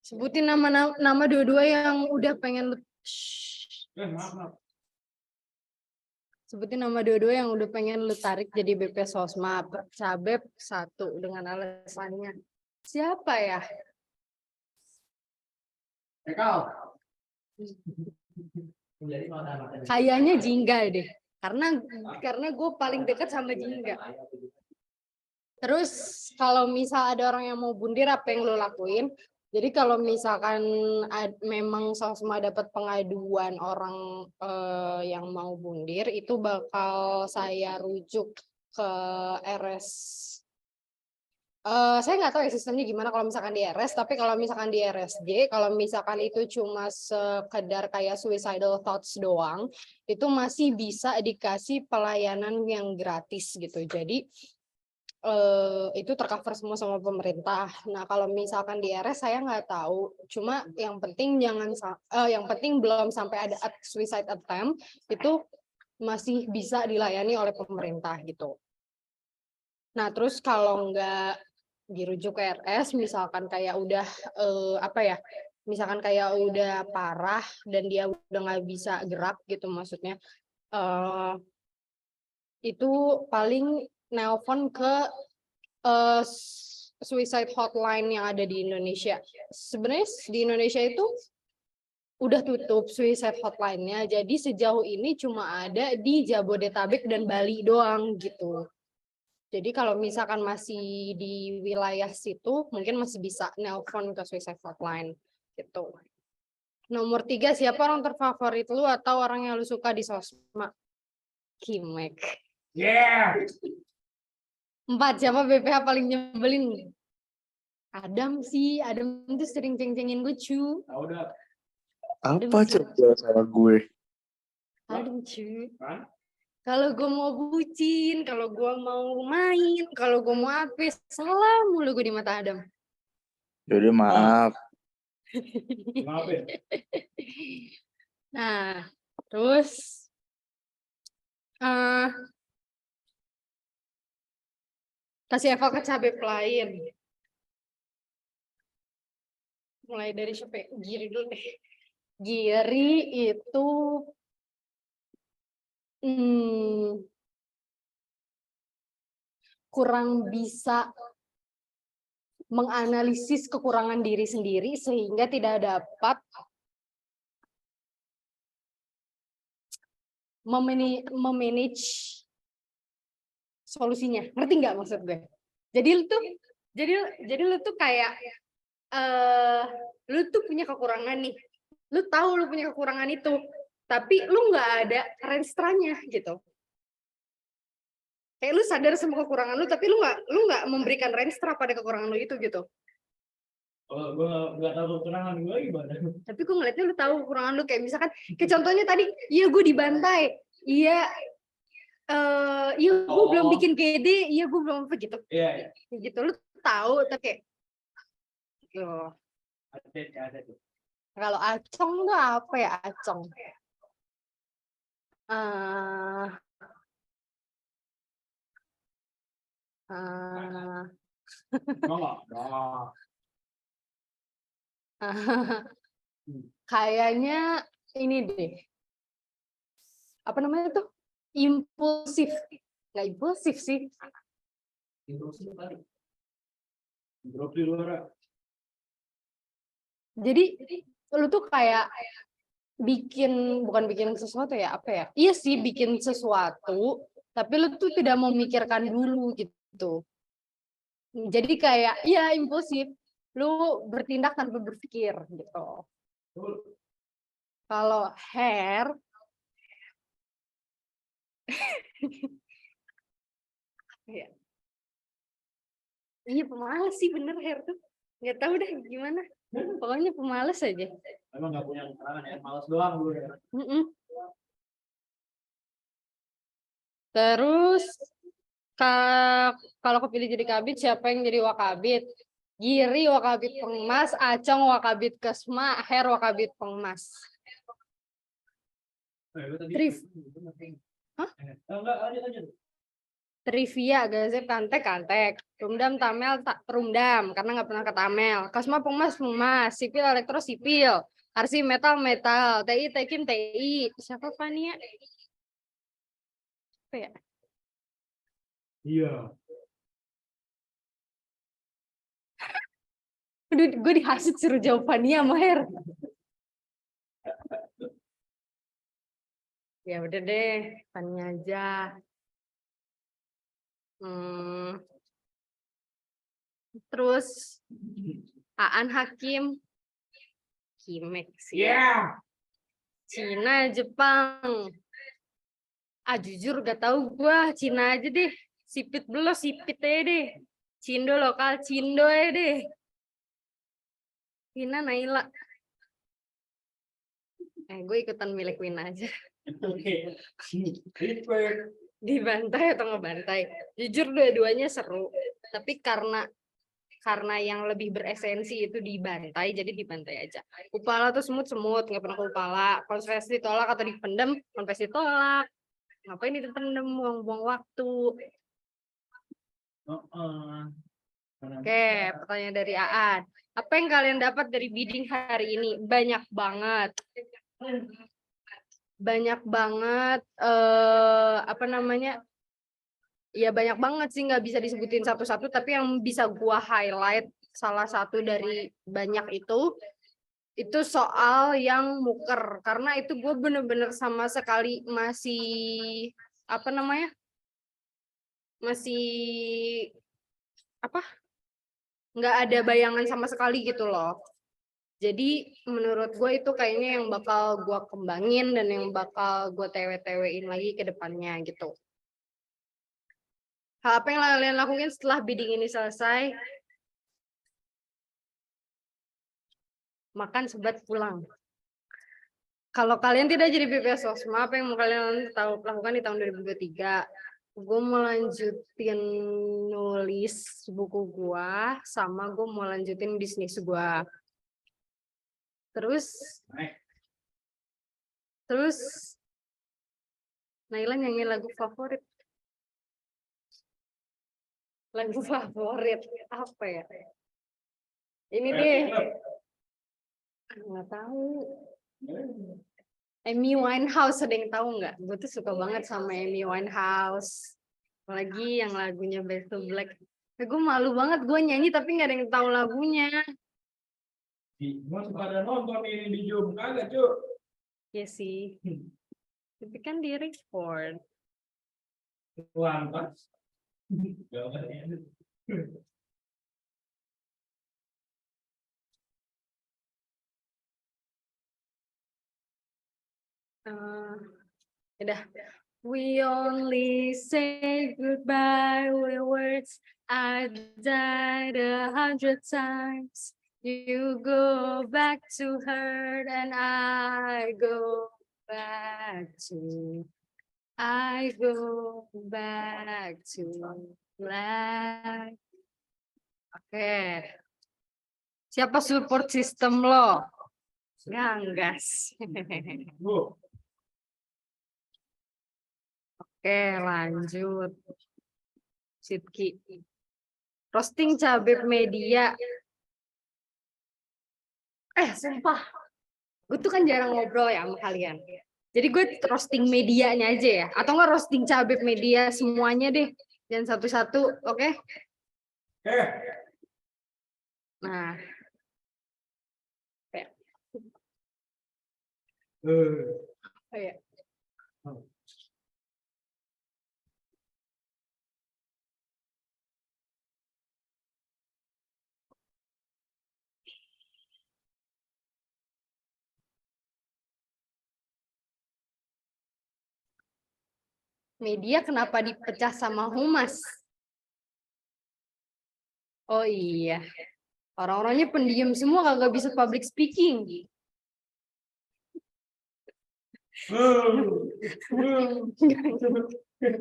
Sebutin nama dua-dua yang udah pengen lu. Sebutin nama dua-dua yang udah pengen lu tarik jadi BP Sosma. Cabep 1 dengan alasannya. Siapa ya? Kayaknya Jingga deh. Karena gue paling dekat sama Jingga. Terus kalau misal ada orang yang mau bundir, apa yang lo lakuin? Jadi kalau misalkan memang Sosma dapat pengaduan orang yang mau bundir, itu bakal saya rujuk ke RS. Saya nggak tahu ya sistemnya gimana kalau misalkan di RS, tapi kalau misalkan di RSJ, kalau misalkan itu cuma sekedar kayak suicidal thoughts doang, itu masih bisa dikasih pelayanan yang gratis gitu. Jadi itu tercover semua sama pemerintah. Nah kalau misalkan di RS saya nggak tahu. Cuma yang penting yang penting belum sampai ada suicide attempt itu masih bisa dilayani oleh pemerintah gitu. Nah terus kalau nggak dirujuk ke RS, misalkan kayak udah misalkan kayak udah parah dan dia udah nggak bisa gerak gitu maksudnya, itu paling nelpon ke suicide hotline yang ada di Indonesia. Sebenarnya di Indonesia itu udah tutup suicide hotline-nya. Jadi sejauh ini cuma ada di Jabodetabek dan Bali doang gitu. Jadi kalau misalkan masih di wilayah situ, mungkin masih bisa nelpon ke suicide hotline gitu. Nomor 3, siapa orang terfavorit lu atau orang yang lu suka di sosmed? Kimek. Yeah. 4, siapa BPH paling nyebelin? Adam sih, Adam tuh sering ceng-cengin gue cu. Udah. Apa coba salah gue? Adam cu. Kalau gue mau bucin, kalau gue mau main, kalau gue mau apa, salah mulu gue di mata Adam. Yaudah maaf. Maaf ya. Nah, terus kasih eval ke cabai lain. Mulai dari siapa? Giri dulu deh. Giri itu kurang bisa menganalisis kekurangan diri sendiri sehingga tidak dapat memanage solusinya. Ngerti nggak maksud gue? Jadi lu tuh kayak lu tuh punya kekurangan nih. Lu tahu lu punya kekurangan itu, tapi lu nggak ada renstranya gitu. Kayak lu sadar sama kekurangan lu, tapi lu nggak memberikan renstra pada kekurangan lu itu gitu. Kalau gue nggak tahu kekurangan gue gimana? Tapi gue ngeliatnya lu tahu kekurangan lu, kayak misalkan, kayak contohnya tadi, iya gue dibantai, iya, gue belum bikin KD, iya gue belum apa gitu. Iya. Gitu lu tahu, tapi kayak, Ada tuh. kalau Acong tuh apa ya Acong? Kayaknya ini deh. apa namanya tuh? Impulsif. Nggak impulsif sih. Drop di luar. Jadi lu tuh kayak bukan bikin sesuatu ya, apa ya? Iya sih bikin sesuatu, tapi lu tuh tidak memikirkan dulu gitu. Jadi kayak iya impulsif, lu bertindak tanpa berpikir gitu. Kalau hair ya. Iya pemalas sih bener hair tuh. Nggak tahu deh gimana. Pokoknya pemalas aja. Emang nggak punya keterangan ya, malas doang gue ya. Terus kalau kepilih jadi kabit, siapa yang jadi wakabit? Giri wakabit pengemas, Acong wakabit kesma, Her wakabit pengemas. Trif. Hah? Enggak, lanjut. Trivia, gazet kantek, rumdam tamel rumdam karena nggak pernah ke tamel. Kasma pengemas, sipil elektro sipil, arsi metal, TI tekim TI. Siapa Fania? Apa ya? Iya. Aduh, gue dihasut suruh jawab Fania sama Her. Ya udah deh, Fania aja. Terus Aan Hakim, Kimek sih. Yeah. Cina, Jepang. Jujur gak tahu gua, Cina aja deh. Sipit belos, sipit aja deh. Cindo lokal, Cindo aja deh. Wina, Naila. Gue ikutan milik Wina aja. Oke. Dibantai atau ngebantai. Jujur dua-duanya seru. Tapi karena yang lebih beresensi itu dibantai, jadi dibantai aja. Kupala tuh semut-semut, nggak pernah kupala. Konversi ditolak atau dipendem, konversi ditolak. Ngapain dipendem, buang-buang waktu. Oke, pertanyaan dari Aan. Apa yang kalian dapat dari bidding hari ini? Banyak banget. Apa namanya? Ya banyak banget sih, nggak bisa disebutin satu-satu, tapi yang bisa gua highlight salah satu dari banyak itu soal yang muker, karena itu gue bener-bener sama sekali masih apa namanya, masih apa, nggak ada bayangan sama sekali gitu loh. Jadi menurut gue itu kayaknya yang bakal gue kembangin dan yang bakal gue TW-TW-in lagi ke depannya gitu. Hal apa yang kalian lakukan setelah bidding ini selesai? Makan, sebat, pulang. Kalau kalian tidak jadi BPS Sosma, apa yang mau kalian lakukan di tahun 2023? Gue mau lanjutin nulis buku gue, sama gue mau lanjutin bisnis gue. Terus Naila nyanyi lagu favorit. Lagu favorit apa ya? Ini deh. Nggak tahu. Amy Winehouse, ada yang tahu nggak? Gue tuh suka banget sama Amy Winehouse. Apalagi yang lagunya Back to Black. Gue malu banget gue nyanyi tapi nggak ada yang tahu lagunya. Mas pada nonton ini di Zoom kagak, Cuk? Iya sih. Tapi kan di record. Lantas. Udah. We only say goodbye with words. I died 100 times. You go back to her and I go back to black. Oke. Siapa support system lo? Ganggas. Oke, lanjut. Sidki. Roasting cabai media. Sumpah. Gue tuh kan jarang ngobrol ya sama kalian. Jadi gue roasting medianya aja ya, atau nggak roasting Cabib media semuanya deh, jangan satu-satu, oke? Nah, kayak, oh ya. Media kenapa dipecah sama humas? Oh iya, orang-orangnya pendiam semua kagak bisa public speaking.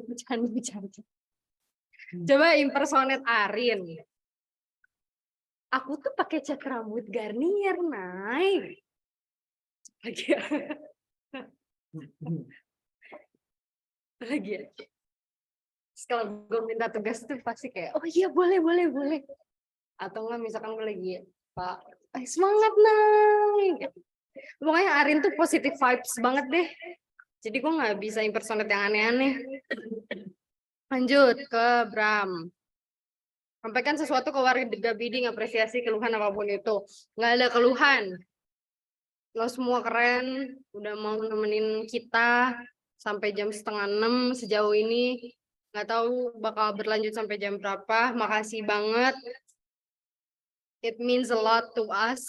Bercanda. Coba impersonate Arin. Aku tuh pakai cat rambut Garnier, Nay. Lagi ya. Kalau gue minta tugas tuh pasti kayak, oh iya boleh. Atau enggak misalkan gue lagi, Pak, semangat Nay. Pokoknya Arin tuh positive vibes banget deh. Jadi gue nggak bisa impersonate yang aneh-aneh. Lanjut ke Bram. Sampaikan sesuatu ke warga bidding, apresiasi, keluhan apapun itu. Nggak ada keluhan. Lo semua keren, udah mau nemenin kita sampai jam 5:30 sejauh ini. Nggak tahu bakal berlanjut sampai jam berapa. Makasih banget. It means a lot to us.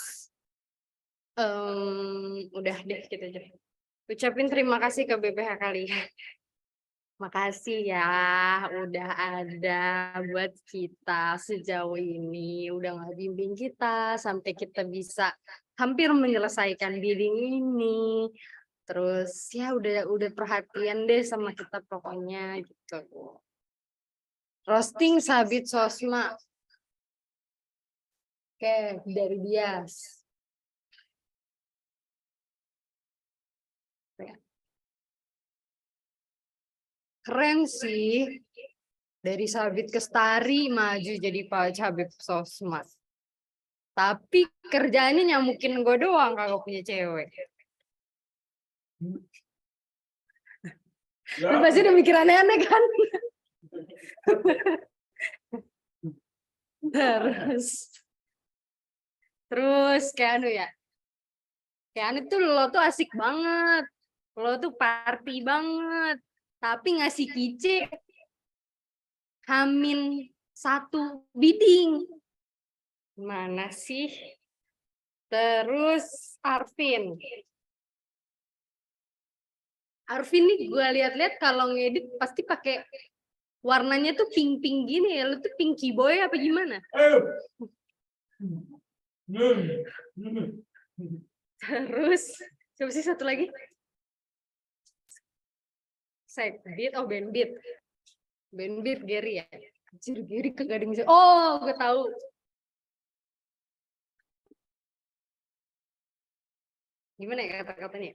Udah deh gitu aja. Ucapin terima kasih ke BPH kalian. Makasih ya udah ada buat kita sejauh ini, udah nggak bimbing kita sampai kita bisa hampir menyelesaikan bidding ini. Terus ya udah perhatian deh sama kita pokoknya gitu. Roasting Sabit Sosma. Oke, dari Bias. Keren sih. Dari Sabit ke Stari maju jadi Pak Cabib Sosmas. Tapi kerjaannya nyamukin gue doang kagak punya cewek. Lu pasti udah mikir aneh-aneh kan? Terus kayak anu ya. Kayak anu tuh lo tuh asik banget. Lo tuh party banget. Tapi ngasih kice H-1 bidding. Mana sih? Terus Arvin. Arvin nih gue lihat-lihat kalau ngedit pasti pakai warnanya tuh pink-pink gini ya. Lu tuh pinky boy apa gimana? Terus siapa sih satu lagi? Sekbit, oh Benbit. Benbit Gary ya. Anjir Gary kagak ada yang bisa. Oh, gue tahu. Gimana ya kata-katanya?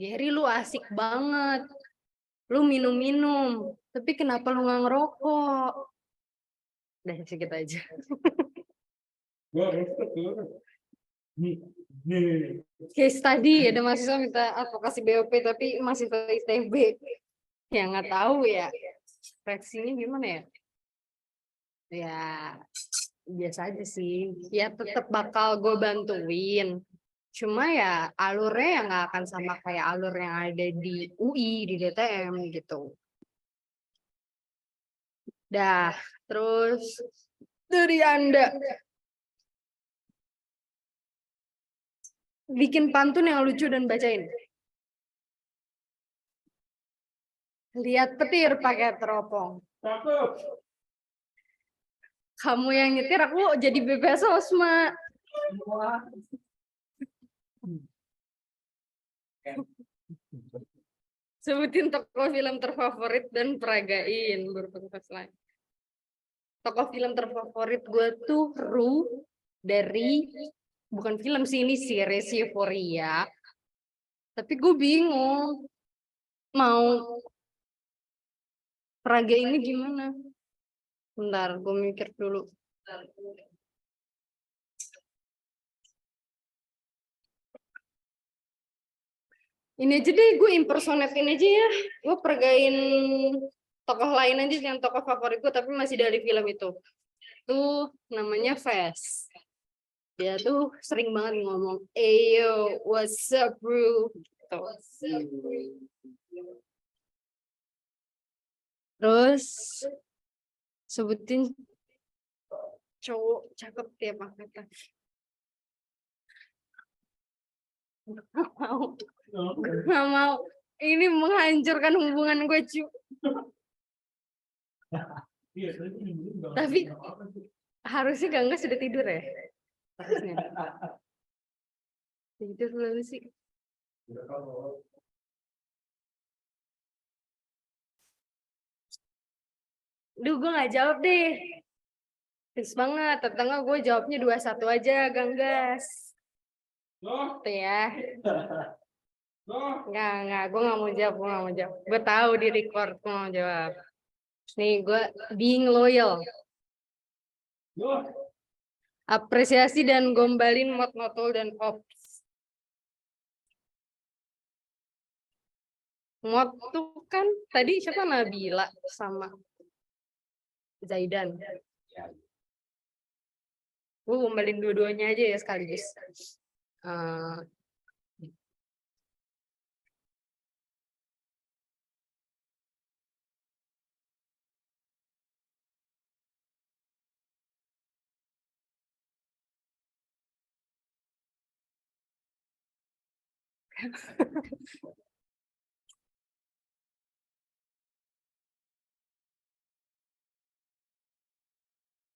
Gary lu asik banget. Lu minum-minum. Tapi kenapa lu nggak ngerokok? Udah segitu aja. Case tadi ada mahasiswa minta advokasi BOP tapi mahasiswa ITB. Ya nggak tahu ya. Reaksinya gimana ya? Ya biasa aja sih. Ya tetap bakal gue bantuin. Cuma ya alurnya yang nggak akan sama kayak alur yang ada di UI, di DTM gitu. Dah, terus dari Anda. Bikin pantun yang lucu dan bacain. Lihat petir pakai teropong. Kamu yang nyetir, aku jadi bebas Sosma. Sebutin tokoh film terfavorit dan peragain berpentas lain. Tokoh film terfavorit gue tuh Ru dari bukan film sih ini series Euphoria. Tapi gue bingung mau peraga ini gimana. Bentar, gue mikir dulu. Ini aja deh, gue impersonatein aja ya. Gue peragain tokoh lain aja yang tokoh favorit gue, tapi masih dari film itu. Tuh namanya Fast. Dia tuh sering banget ngomong, "Ayo, what's up, bro?" Gitu. Terus sebutin cowok cakep tiap angkatan. Gak mau. Ini menghancurkan hubungan gue, cu. Tapi harusnya Gangga sudah tidur ya? Harusnya. Tidur belum sih? Duh, gue gak jawab deh. Fix banget. Tetangga gue jawabnya 2-1 aja, Ganggas. Tuh ya. Enggak. Gue gak mau jawab, Gue tahu di record, gue gak mau jawab. Nih, gue being loyal. Apresiasi dan gombalin mod notul dan ops. Mod tuh kan tadi siapa Nabila sama Zaidan. Gue gombalin dua-duanya aja ya sekaligus.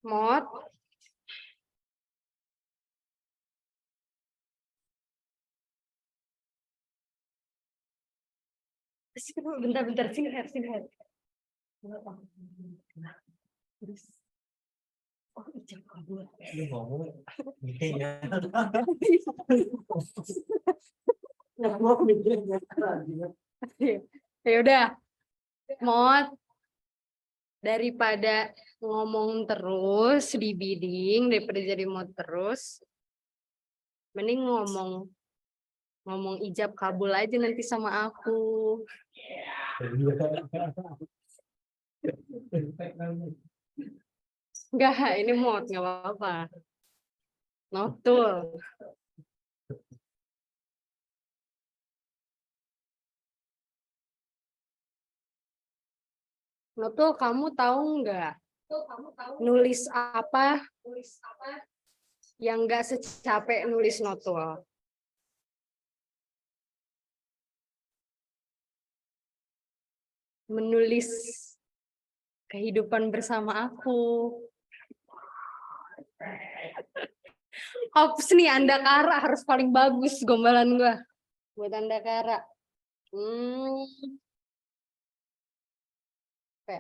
Mod. Bentar, sini Her. Terus. Oh, ijab kabul. Ya udah, Mod, daripada ngomong terus di bidding, daripada jadi mod terus, mending ngomong ijab kabul aja nanti sama aku. Enggak, ini mod, nggak apa-apa. Notul. Notul, kamu tahu nggak? Nulis apa yang nggak secapek nulis notul? Menulis kehidupan bersama aku. Ops nih, Andakara harus paling bagus gombalan gua buat Andakara. Oke.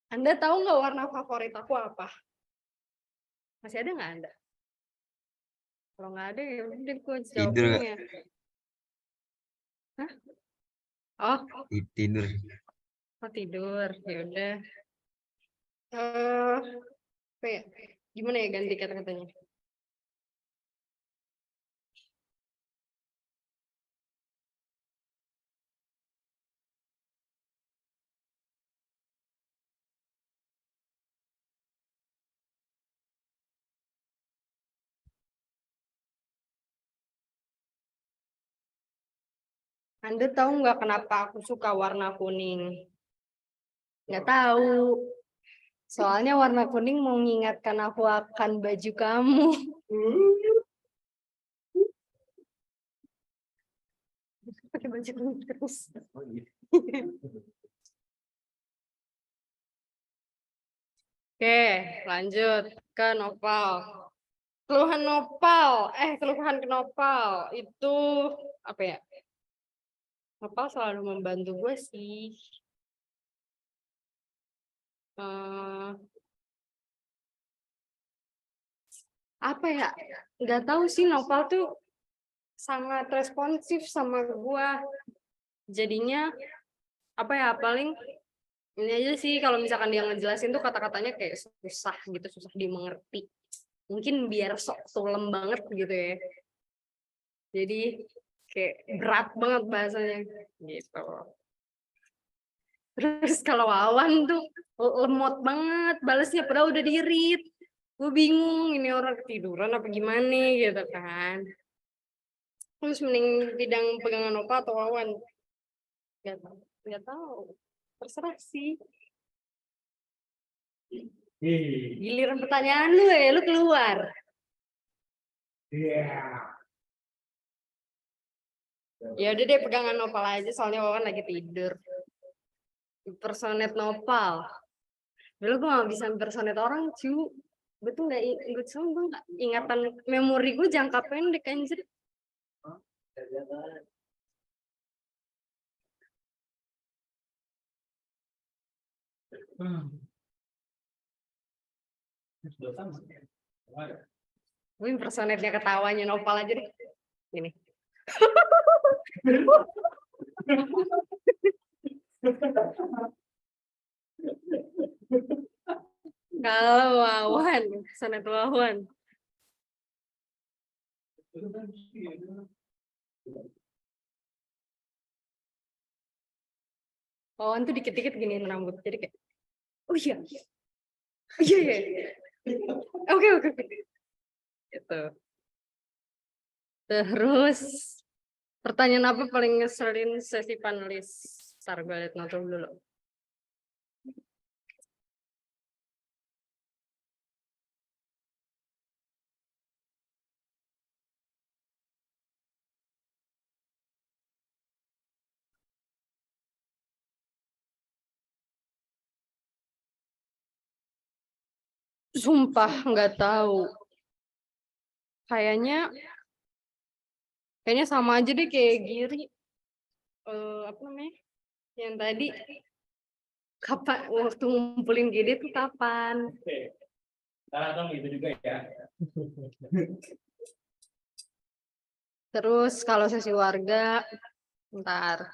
Anda tahu nggak warna favorit aku apa? Masih ada nggak Anda? Kalau nggak ada ya udah gue jawab Tidur ini ya. Hah? Oh, tidur. oh tidur. Ya udah. Apa ya? Gimana ya ganti kata-katanya? Anda tahu nggak kenapa aku suka warna kuning? Nggak tahu. Soalnya warna kuning mengingatkan aku akan baju kamu. Pakai baju kuning terus. Oke, lanjut ke novel. Keluhan Nopal, keluhan ke Nopal itu apa ya? Nopal selalu membantu gue sih. Apa ya? Nggak tahu sih, Nopal tuh sangat responsif sama gue. Jadinya apa ya? Paling ini aja sih, kalau misalkan dia ngejelasin tuh kata-katanya kayak susah gitu, susah dimengerti. Mungkin biar sok sulem banget gitu ya. Jadi kayak berat banget bahasanya gitu. Terus kalau Wawan tuh lemot banget balasnya, padahal udah di-read. Gue bingung ini orang ketiduran apa gimana gitu kan. Terus mending bidang pegangan Nova atau Wawan? Gak tahu. Terserah sih. Giliran pertanyaan lu lu keluar. Ya udah deh, pegangan Nopal aja soalnya Wawan lagi tidur. Impersonate Nopal. Dulu gue gak bisa impersonate orang, cu. Gue tuh gak ingatan memori gue jangka pendek anjir. Gue impersonate-nya ketawanya Nopal aja deh. Gini. Kalau Wawan, impersonate Wawan. Wawan tuh dikit-dikit giniin rambut. Jadi kayak, oh iya. Iya. Oke. Gitu. Terus, pertanyaan apa paling ngeselin sesi panelis? Ntar gue liat notur dulu. Sumpah nggak tahu. Kayaknya sama aja deh kayak Giri. Apa namanya? Yang tadi. Kapan waktu ngumpulin Giri tuh kapan? Kadang gitu juga ya. Terus kalau sesi warga, ntar.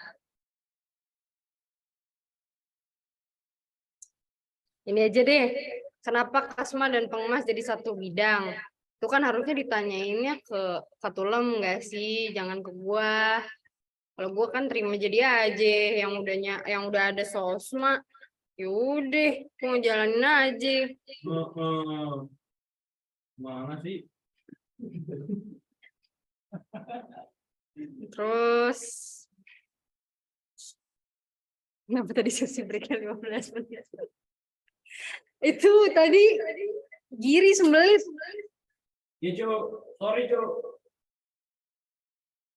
Ini aja deh. Kenapa Kasma dan Pengmas jadi satu bidang? Itu kan harusnya ditanyainnya ke Fatulem nggak sih? Jangan ke gua. Kalau gua kan terima jadi aja yang udah ada sosma. Yaudah, mau jalanin aja. Mana sih? Terus kenapa tadi sesi break-nya 15 menit? Itu tadi Giri sembelit. Ya, Cuk. Sorry, Cuk.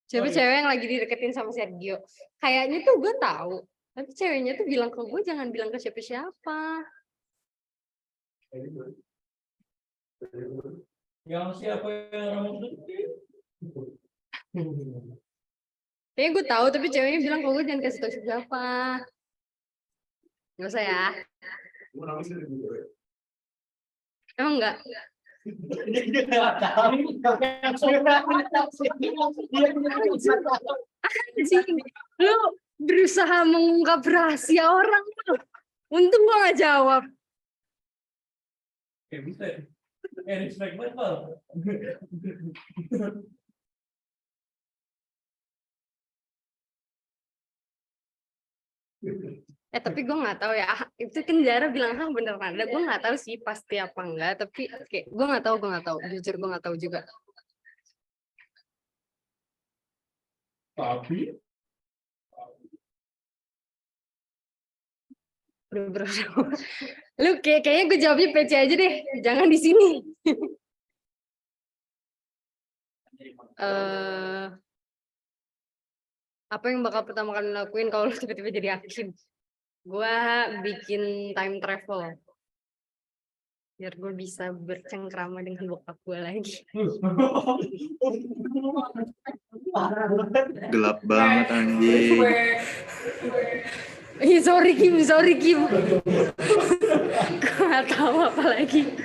Coba cewek yang lagi dideketin sama Sergio. Kayaknya tuh gue tahu. Tapi ceweknya tuh bilang ke gue jangan bilang ke siapa-siapa. Yang siapa yang rambut putih? Kayaknya gue tahu, tapi ceweknya bilang ke gue jangan kasih tau siapa. Gak usah ya. Emang enggak? Anjing, lu berusaha mengungkap rahasia orang. Untung gue gak jawab. Kayak bisa ya? Respect banget, Pal. Tapi gue nggak tahu ya. Itu kan Zara bilang beneran ada. Gue nggak tahu sih pasti apa enggak. Tapi kayak gue nggak tahu. Jujur gue nggak tahu juga. Tapi Lu kayaknya gue jawabnya PC aja deh. Jangan di sini. Apa yang bakal pertama kali lakuin kalau lu tiba-tiba jadi hakim? Gue bikin time travel. biar gue bisa bercengkrama dengan bokap gue lagi. Gelap banget anjing. Ih, sorry Kim. Gue gak tahu apa lagi.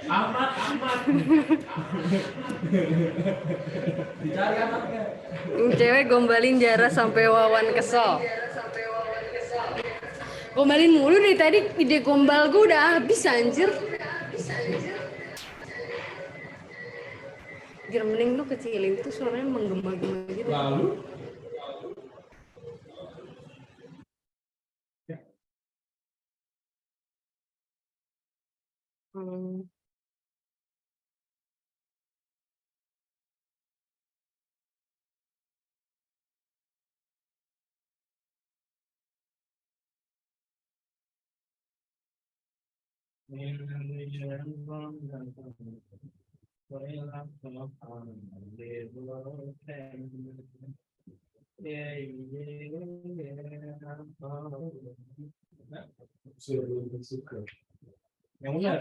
Amat. Dicari anaknya. Cewek gombalin Jara sampai Wawan kesel. Gombalin mulu dari tadi, ide gombal gue udah habis anjir. Jir, mending lu kecilin tuh suaranya menggema-gema gitu. Lalu Hmm. yang benar.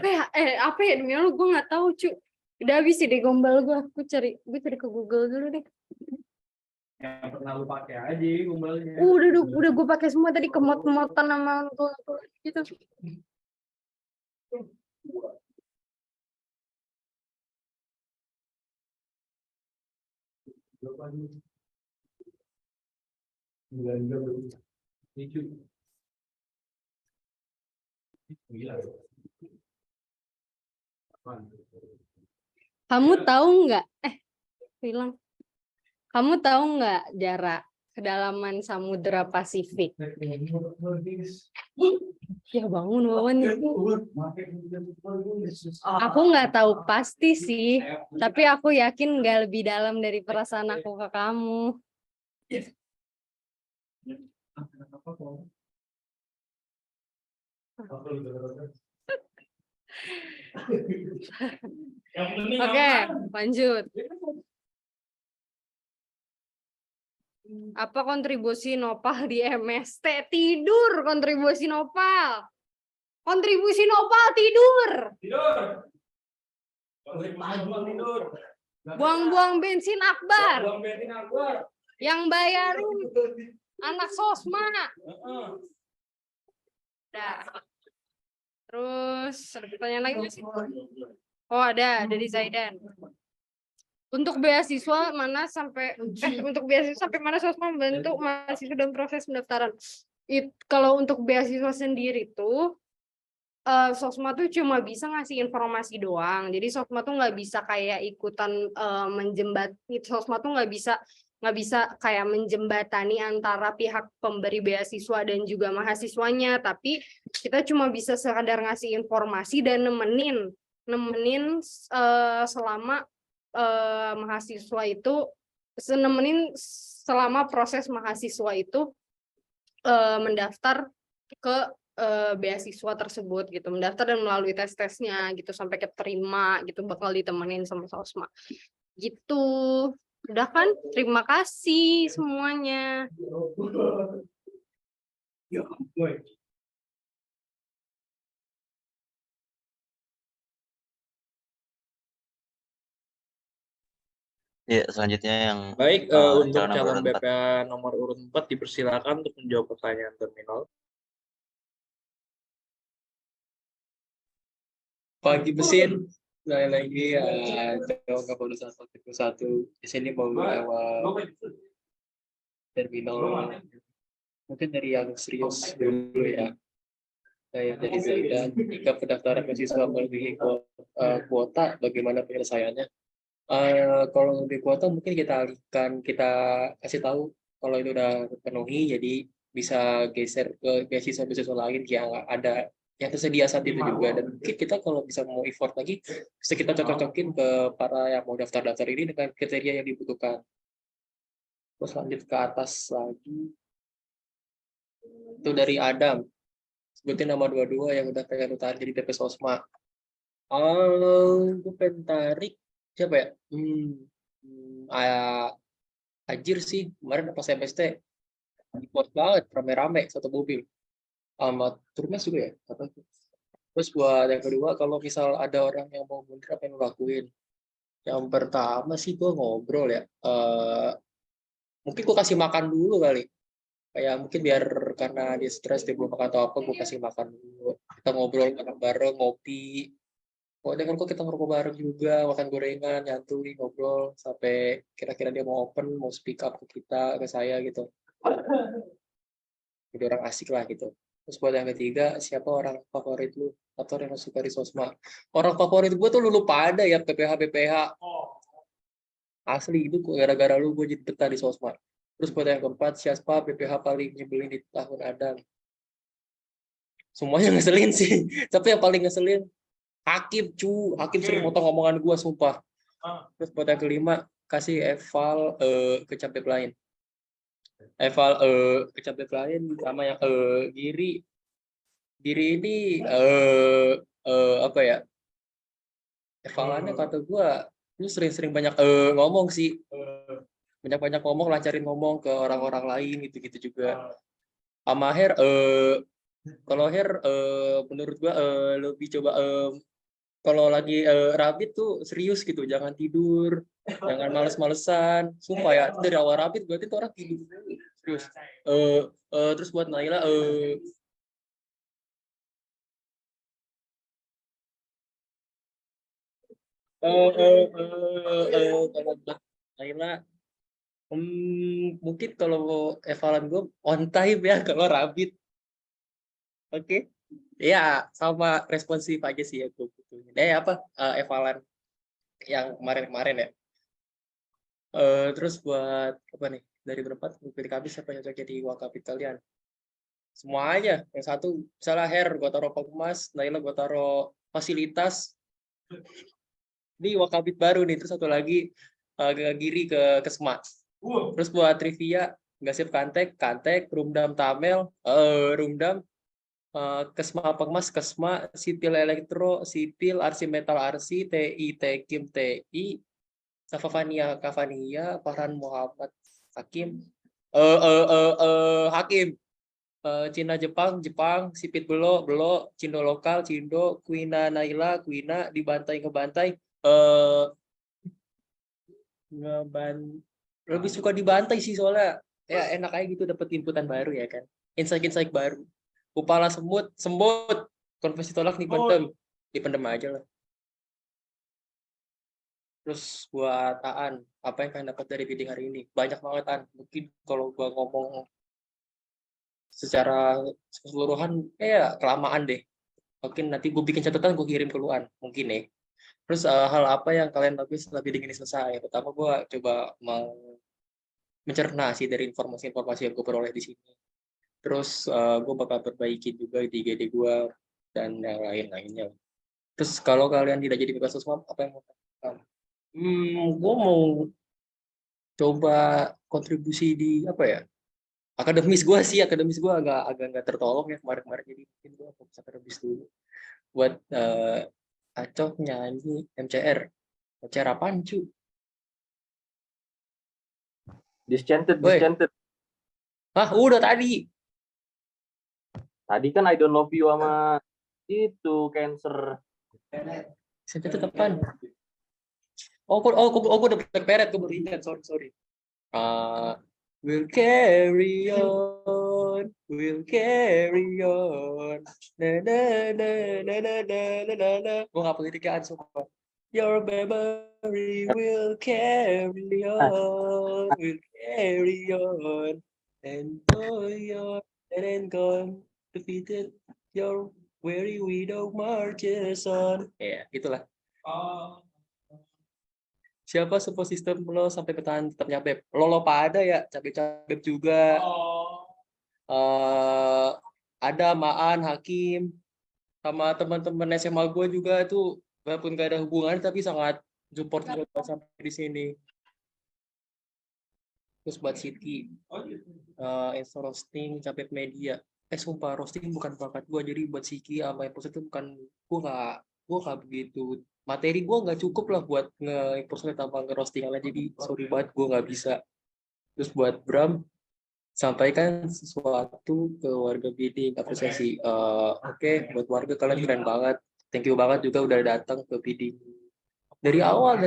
Apa ya demi Allah gue nggak tahu cu. Udah habis ide gombal gue. Gue cari ke Google dulu deh. Yang pernah lu pakai aja gombalnya. Udah gue pakai semua tadi, kemot-kemotan sama untul-untul gitu. Kamu tahu nggak? Bilang. Kamu tahu nggak jarak kedalaman Samudra Pasifik? Ya bangun Wawan itu. Aku nggak tahu pasti sih, tapi aku yakin nggak lebih dalam dari perasaan aku ke kamu. Oke, lanjut. Apa kontribusi Nopal di MST? Tidur kontribusi Nopal. Kontribusi Nopal tidur. Tidur. Buang-buang bensin Akbar. Buang bensin Akbar. Yang bayarin anak Sosma. Nah. Terus ada pertanyaan lagi nggak sih? Oh ada dari Zaidan. Untuk beasiswa sampai mana Sosma membantu mahasiswa dalam proses pendaftaran? Kalau untuk beasiswa sendiri tuh Sosma tuh cuma bisa ngasih informasi doang. Jadi Sosma tuh nggak bisa kayak ikutan Sosma tuh nggak bisa kayak menjembatani antara pihak pemberi beasiswa dan juga mahasiswanya. Tapi kita cuma bisa sekadar ngasih informasi dan nemenin selama mahasiswa itu selama proses mahasiswa itu mendaftar ke beasiswa tersebut gitu, mendaftar dan melalui tes-tesnya gitu sampai keterima gitu, bakal ditemenin sama Sosma gitu. Udah kan? Terima kasih semuanya. Ya, selanjutnya yang Baik, untuk calon nomor calon urut 4. BPA nomor urut 4 dipersilakan untuk menjawab pertanyaan terminal. Pagi mesin lagi jawab keputusan 1 di sini mau lewat terminal, mungkin dari yang serius dulu ya. Saya dari Zaidan, jika pendaftaran mahasiswa melebihi kuota, bagaimana penyelesaiannya? Kalau lebih kuota mungkin kita kasih tahu kalau itu udah terpenuhi, jadi bisa geser ke beasiswa lain yang ada yang tersedia saat itu juga. Dan mungkin kita kalau bisa mau effort lagi, bisa kita cocok-cocokin ke para yang mau daftar-daftar ini dengan kriteria yang dibutuhkan. Terus lanjut ke atas lagi, itu dari Adam, sebutin nama 22 yang udah pengen tarik jadi PP Sosma. Gue pengen tarik siapa ya? Ajir sih, kemarin pas MST import banget, rame-rame satu mobil. Sama Turmes juga ya? Terus buat yang kedua, kalau misal ada orang yang mau mundur, apa yang lo lakuin? Yang pertama sih gue ngobrol ya. Mungkin gue kasih makan dulu kali. Kayak mungkin biar karena dia stres, dia belum makan atau apa, gue kasih makan dulu. Kita ngobrol bareng, ngopi. Oh, dengan kok kita ngerokok bareng juga, makan gorengan, nyantui, ngobrol. Sampai kira-kira dia mau open, mau speak up ke kita, ke saya gitu. Jadi orang asik lah gitu. Terus buat yang ketiga, siapa orang favorit lu atau yang lu suka di sosmed? Orang favorit gue tuh lu pada ya PPH. Asli itu gara-gara lu gue jadi betah di sosmed. Terus buat yang keempat, siapa PPH paling nyebelin di tahun Adam? Semuanya ngeselin sih. Tapi yang paling ngeselin Hakim sering motong omongan gue sumpah. Terus buat yang kelima, kasih eval ke capek lain. Eval kecapek lain sama yang Giri ini apa ya, evalannya kata gua lu sering banyak ngomong sih, banyak ngomong, lancarin ngomong ke orang-orang lain gitu juga. Sama Her kalau Her menurut gua lebih coba kalau lagi rapid tuh serius gitu, jangan tidur, jangan males-malesan. Sumpah ya, dari awal rapid berarti tuh orang tidur serius. Terus buat Naila kalau buat Naila mungkin kalau evaluan gue on time ya kalau rapid. Oke. Ya, sama responsif aja sih ya gue butuhin. Apa evaluan yang kemarin-kemarin ya. Terus buat apa nih? Dari berempat pilih habis siapa yang cocok jadi wakapit kalian? Semua aja. Yang satu misalnya Her gue taruh Pengmas, Naila gue taruh fasilitas. Ini wakabit baru nih. Terus satu lagi Giri ke Kesma. Terus buat trivia Gasip Kantek, Rumdam Tamel, Rumdam, Kesma Pengmas, Kesma, Sipil Elektro, Sipil, Arsi Metal Arsi, TI Tekim TI, Kavania, Farhan Muhammad Hakim, Hakim, Cina Jepang, Sipit Belo, Cindo lokal, Cindo, Kuina Naila, Kuina dibantai ngebantai, lebih suka dibantai sih soalnya ya enak aja gitu, dapat inputan baru ya kan, insight baru. Kepala semut, konversi tolak dipendem aja lah. Terus buat Aan, apa yang kalian dapat dari bidding hari ini? Banyak banget Aan. Mungkin kalau gua ngomong secara keseluruhan, ya kelamaan deh. Mungkin nanti gue bikin catatan, gue kirim ke luan, mungkin ya. Terus hal apa yang kalian lakuin setelah bidding ini selesai? Pertama gue coba mau mencerna sih dari informasi-informasi yang gue peroleh di sini. Terus gue bakal perbaiki juga di IGD gue dan yang lain-lainnya. Terus kalau kalian tidak jadi bebas sosmed, apa yang mau lakukan? Gue mau coba kontribusi di apa ya? Akademis gue agak nggak tertolong ya kemarin, jadi mungkin gue fokus akademis dulu buat Acok nyanyi MCR apaan cu? Disenchanted. Udah tadi Tadi kan I Don't Love You sama itu Cancer. Disenchanted apaan? Gue udah Black Parrot, gue baru ingat, sorry. We'll carry on. Na. Gue nggak pengen tigaan sumpah. Your memory will carry on. And though you're dead and gone, defeated, your weary widow marches on. Ya, itulah. Siapa support system lo sampai bertahan tetap nyabeb? Lo pada ya, cabeb juga. Ada Maan, Hakim, sama teman-teman SMA gue juga tuh, walaupun gak ada hubungan tapi sangat support juga sampai di sini. Terus buat Siti, Insta roasting, cabeb media. Sumpah roasting bukan bakat gue, jadi buat Siki sama Impulse itu bukan, gue gak begitu, materi gue nggak cukup lah buat nge-impersonate tanpa nge-roasting, jadi sorry banget gue nggak bisa. Terus buat Bram, sampaikan sesuatu ke warga bidding, apresiasi. Oke, buat warga kalian keren banget. Thank you banget juga udah datang ke bidding. Dari awal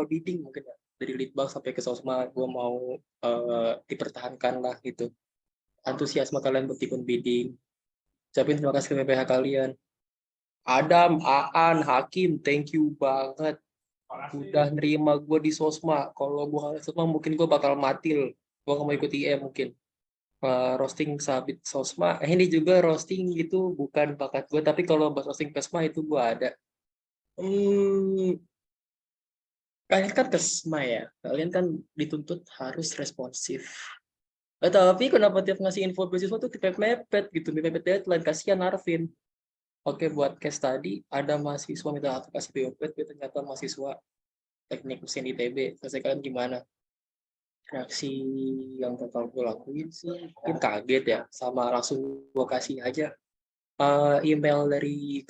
bidding mungkin ya. Dari leadbank sampai ke sosma, gue mau dipertahankan lah gitu. Antusiasme kalian buat ikut bidding. Ucapin terima kasih ke PPH kalian. Adam, Aan, Hakim, thank you banget. Udah nerima gue di sosma. Kalau gue nggak sosma mungkin gue bakal matil. Gue nggak mau ikut IM mungkin. Roasting sabit sosma. Ini juga roasting itu bukan bakat gue. Tapi kalau bahas roasting pesma itu gue ada. Kalian kan kesma ya. Kalian kan dituntut harus responsif. Tapi kenapa tiap ngasih info beasiswa tuh mepet gitu, mepet deadline, kasihan Arvin. Oke, buat case tadi ada mahasiswa minta aplikasi BOPET, ternyata mahasiswa teknik mesin ITB. Selesai kalian gimana? Reaksi yang bakal gue lakuin sih mungkin kaget ya, sama langsung gue kasih aja email dari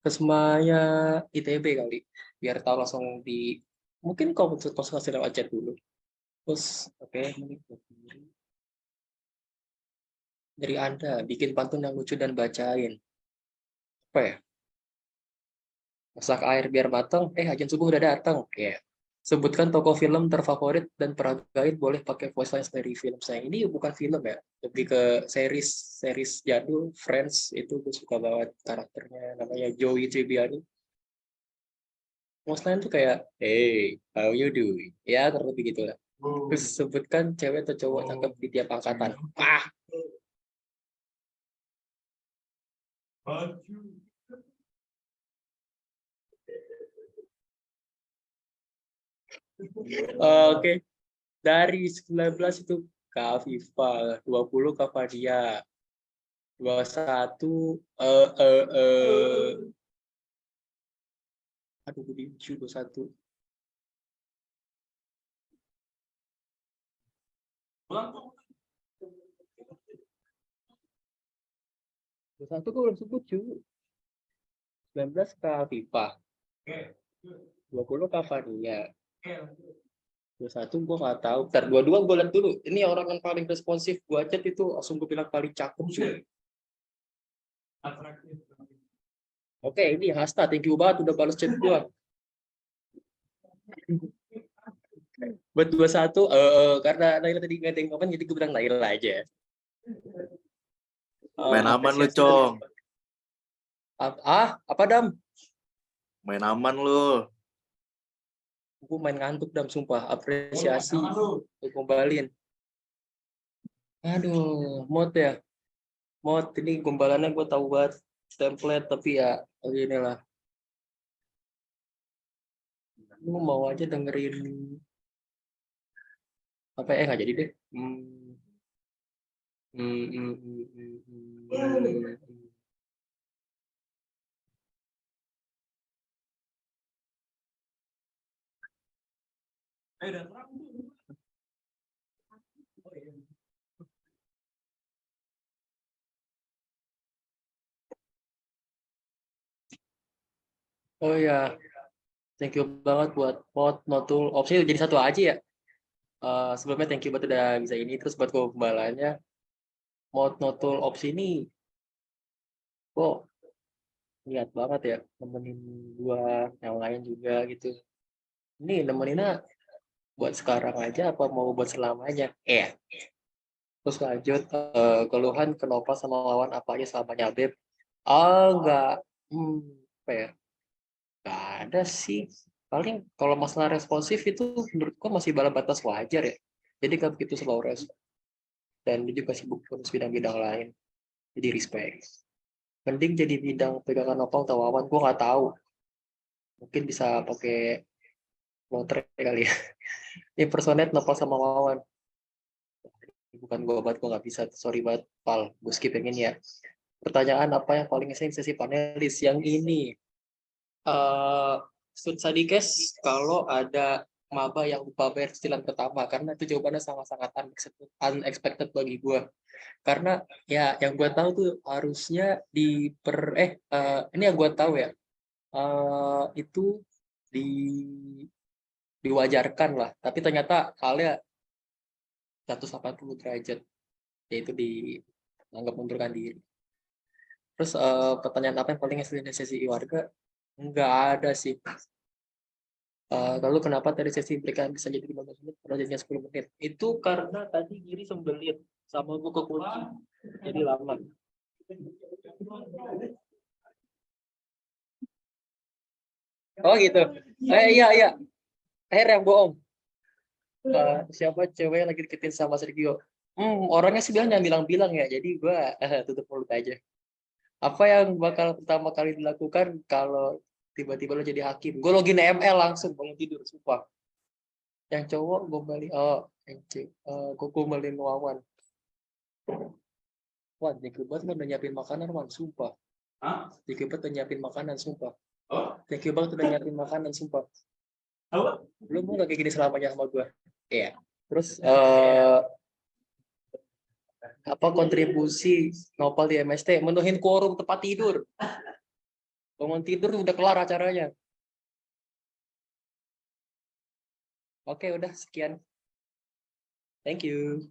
kesmanya ITB kali, biar tahu langsung di mungkin konsultasi lewat chat dulu. Terus oke, dari Anda bikin pantun yang lucu dan bacain apa ya? Masak air biar matang, ajan subuh udah datang. Oke. Sebutkan tokoh film terfavorit dan peragain boleh pakai voice line dari film saya. Ini bukan film ya, lebih ke series jadul Friends, itu gue suka banget karakternya, namanya Joey Tribbiani. Voice line tuh kayak, hey, how you doing? Ya, kurang lebih gitu lah. Terus sebutkan cewek atau cowok cakep di tiap angkatan. Oke. Dari 19 itu Kak Viva, 20 Kak Fadia, 21 aduh gue bingung 21. Satu gue belum sebut cuy. 19 Kak Viva, 20 Kak Fadia, 21 gue nggak tahu. Ntar 22 gue lihat dulu. Ini orang yang paling responsif gue chat itu langsung gue bilang paling cakep cuy. Oke, ini Hasta, thank you banget udah balas chat gue. Buat 21, karena Naila tadi nggak ada yang ngomong, jadi gue bilang Naila aja. Main aman lu, Cong. Apa Dam? Main aman lu. Gue main ngantuk Dam, sumpah. Apresiasi untuk gombalin. Aduh, mod ya. Mod, ini gombalannya gue tahu banget template, tapi ya inilah. Gue mau aja dengerin apa nggak jadi deh. Oh ya, thank you banget buat mod notul opsi jadi satu aja ya. Sebelumnya thank you buat udah bisa ini, terus buat gombalannya mod notul opsi ini kok niat banget ya nemenin gua, yang lain juga gitu. Ini nemeninnya buat sekarang aja apa mau buat selamanya? Terus lanjut keluhan kenapa sama lawan apa aja selamanya Beb? Enggak, apa ya? Enggak ada sih. Paling kalau masalah responsif itu menurutku masih dalam batas wajar ya. Jadi kan begitu slow respon. Dan dia juga sibuk terus bidang-bidang lain. Jadi respect. Mending jadi bidang pegangan Nopal atau Wawan, gue nggak tahu. Mungkin bisa pakai lotre kali ya. Impersonate Nopal sama Wawan. Bukan gue banget, gue nggak bisa. Sorry banget, Pal. Gue skip yang ini ya. Pertanyaan apa yang paling sering sesi panelis? Yang ini. Sadikes kalau ada maba yang lupa bayar cicilan pertama, karena itu jawabannya sangat-sangat unexpected bagi gue. Karena ya yang gue tahu tuh harusnya ini yang gue tahu ya, itu di diwajarkan lah, tapi ternyata halnya 180 derajat, yaitu dianggap mundurkan diri. Terus pertanyaan apa yang paling sering sesi warga? Nggak ada sih. Lalu kenapa tadi sesi berikan bisa jadi 15 menit, kalau jadinya 10 menit? Itu karena tadi Giri sembelit sama buku kunci, jadi lama. Oh gitu. Iya. Akhirnya yang bohong. Siapa cewek yang lagi deketin sama Sergio? Orangnya sih bilang ya, jadi gua tutup mulut aja. Apa yang bakal pertama kali dilakukan kalau tiba-tiba lo jadi hakim? Gue login ML langsung bangun tidur, sumpah. Yang cowok gombalin, gue gombalin Wawan. Wan, thank you banget lo udah nyiapin makanan, Wan, sumpah. Thank you banget udah nyiapin makanan, sumpah. Thank you banget udah nyiapin makanan, sumpah. Belum mau gak kayak gini selamanya sama gue. Iya. Terus apa kontribusi Nopal di MST? Menuhin quorum tempat tidur. Bangun tidur udah kelar acaranya. Oke, udah sekian. Thank you.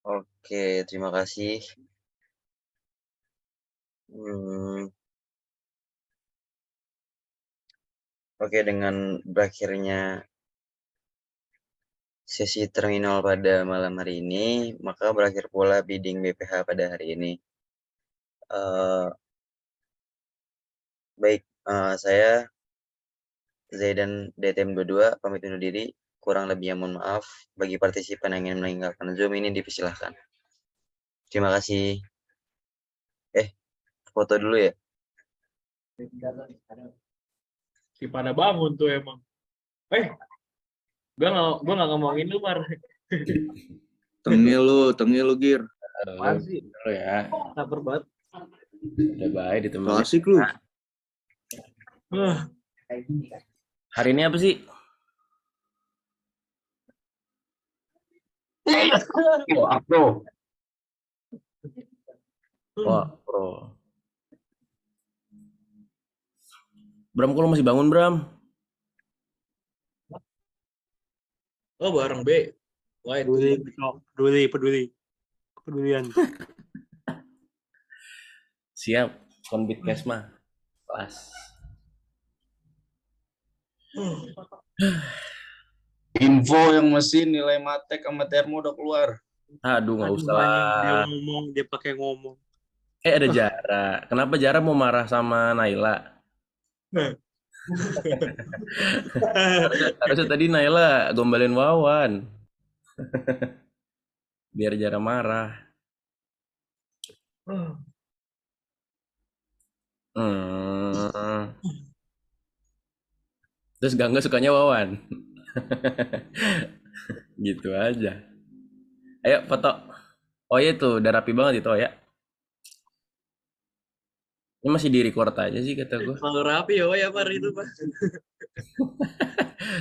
Oke, terima kasih. Oke, dengan berakhirnya sesi terminal pada malam hari ini, maka berakhir pula bidding BPH pada hari ini. Baik, saya Zaidan DTM 22 pamit undur diri. Kurang lebihnya mohon maaf. Bagi partisipan yang ingin meninggalkan Zoom ini dipersilahkan. Terima kasih. Foto dulu ya. Si pada bangun tuh emang. Gue nggak ngomongin lu, Mar. Tengil lu, Gir. Masih. Dulu ya. Sabar banget. Udah baik ditemenin. Klasik lu. Hari ini apa sih? Pro. Wah, pro. Bram, kok lo masih bangun, Bram? Oh, bareng B. Wah, peduli. Kepedulian. Siap. Konbit Kesma. Pas. Info yang mesin nilai matek sama termo udah keluar. Aduh, nggak usah lah. Dia pakai ngomong. Ada Jara. Kenapa Jara mau marah sama Naila? Harusnya tadi Naila gombalin Wawan. Biar Jara marah. Terus Gangga sukanya Wawan. Gitu aja. Ayo foto. Oh iya tuh, udah rapi banget itu ya. Ini masih di record aja sih kata gue. Selalu rapi ya, Mar itu, Pak.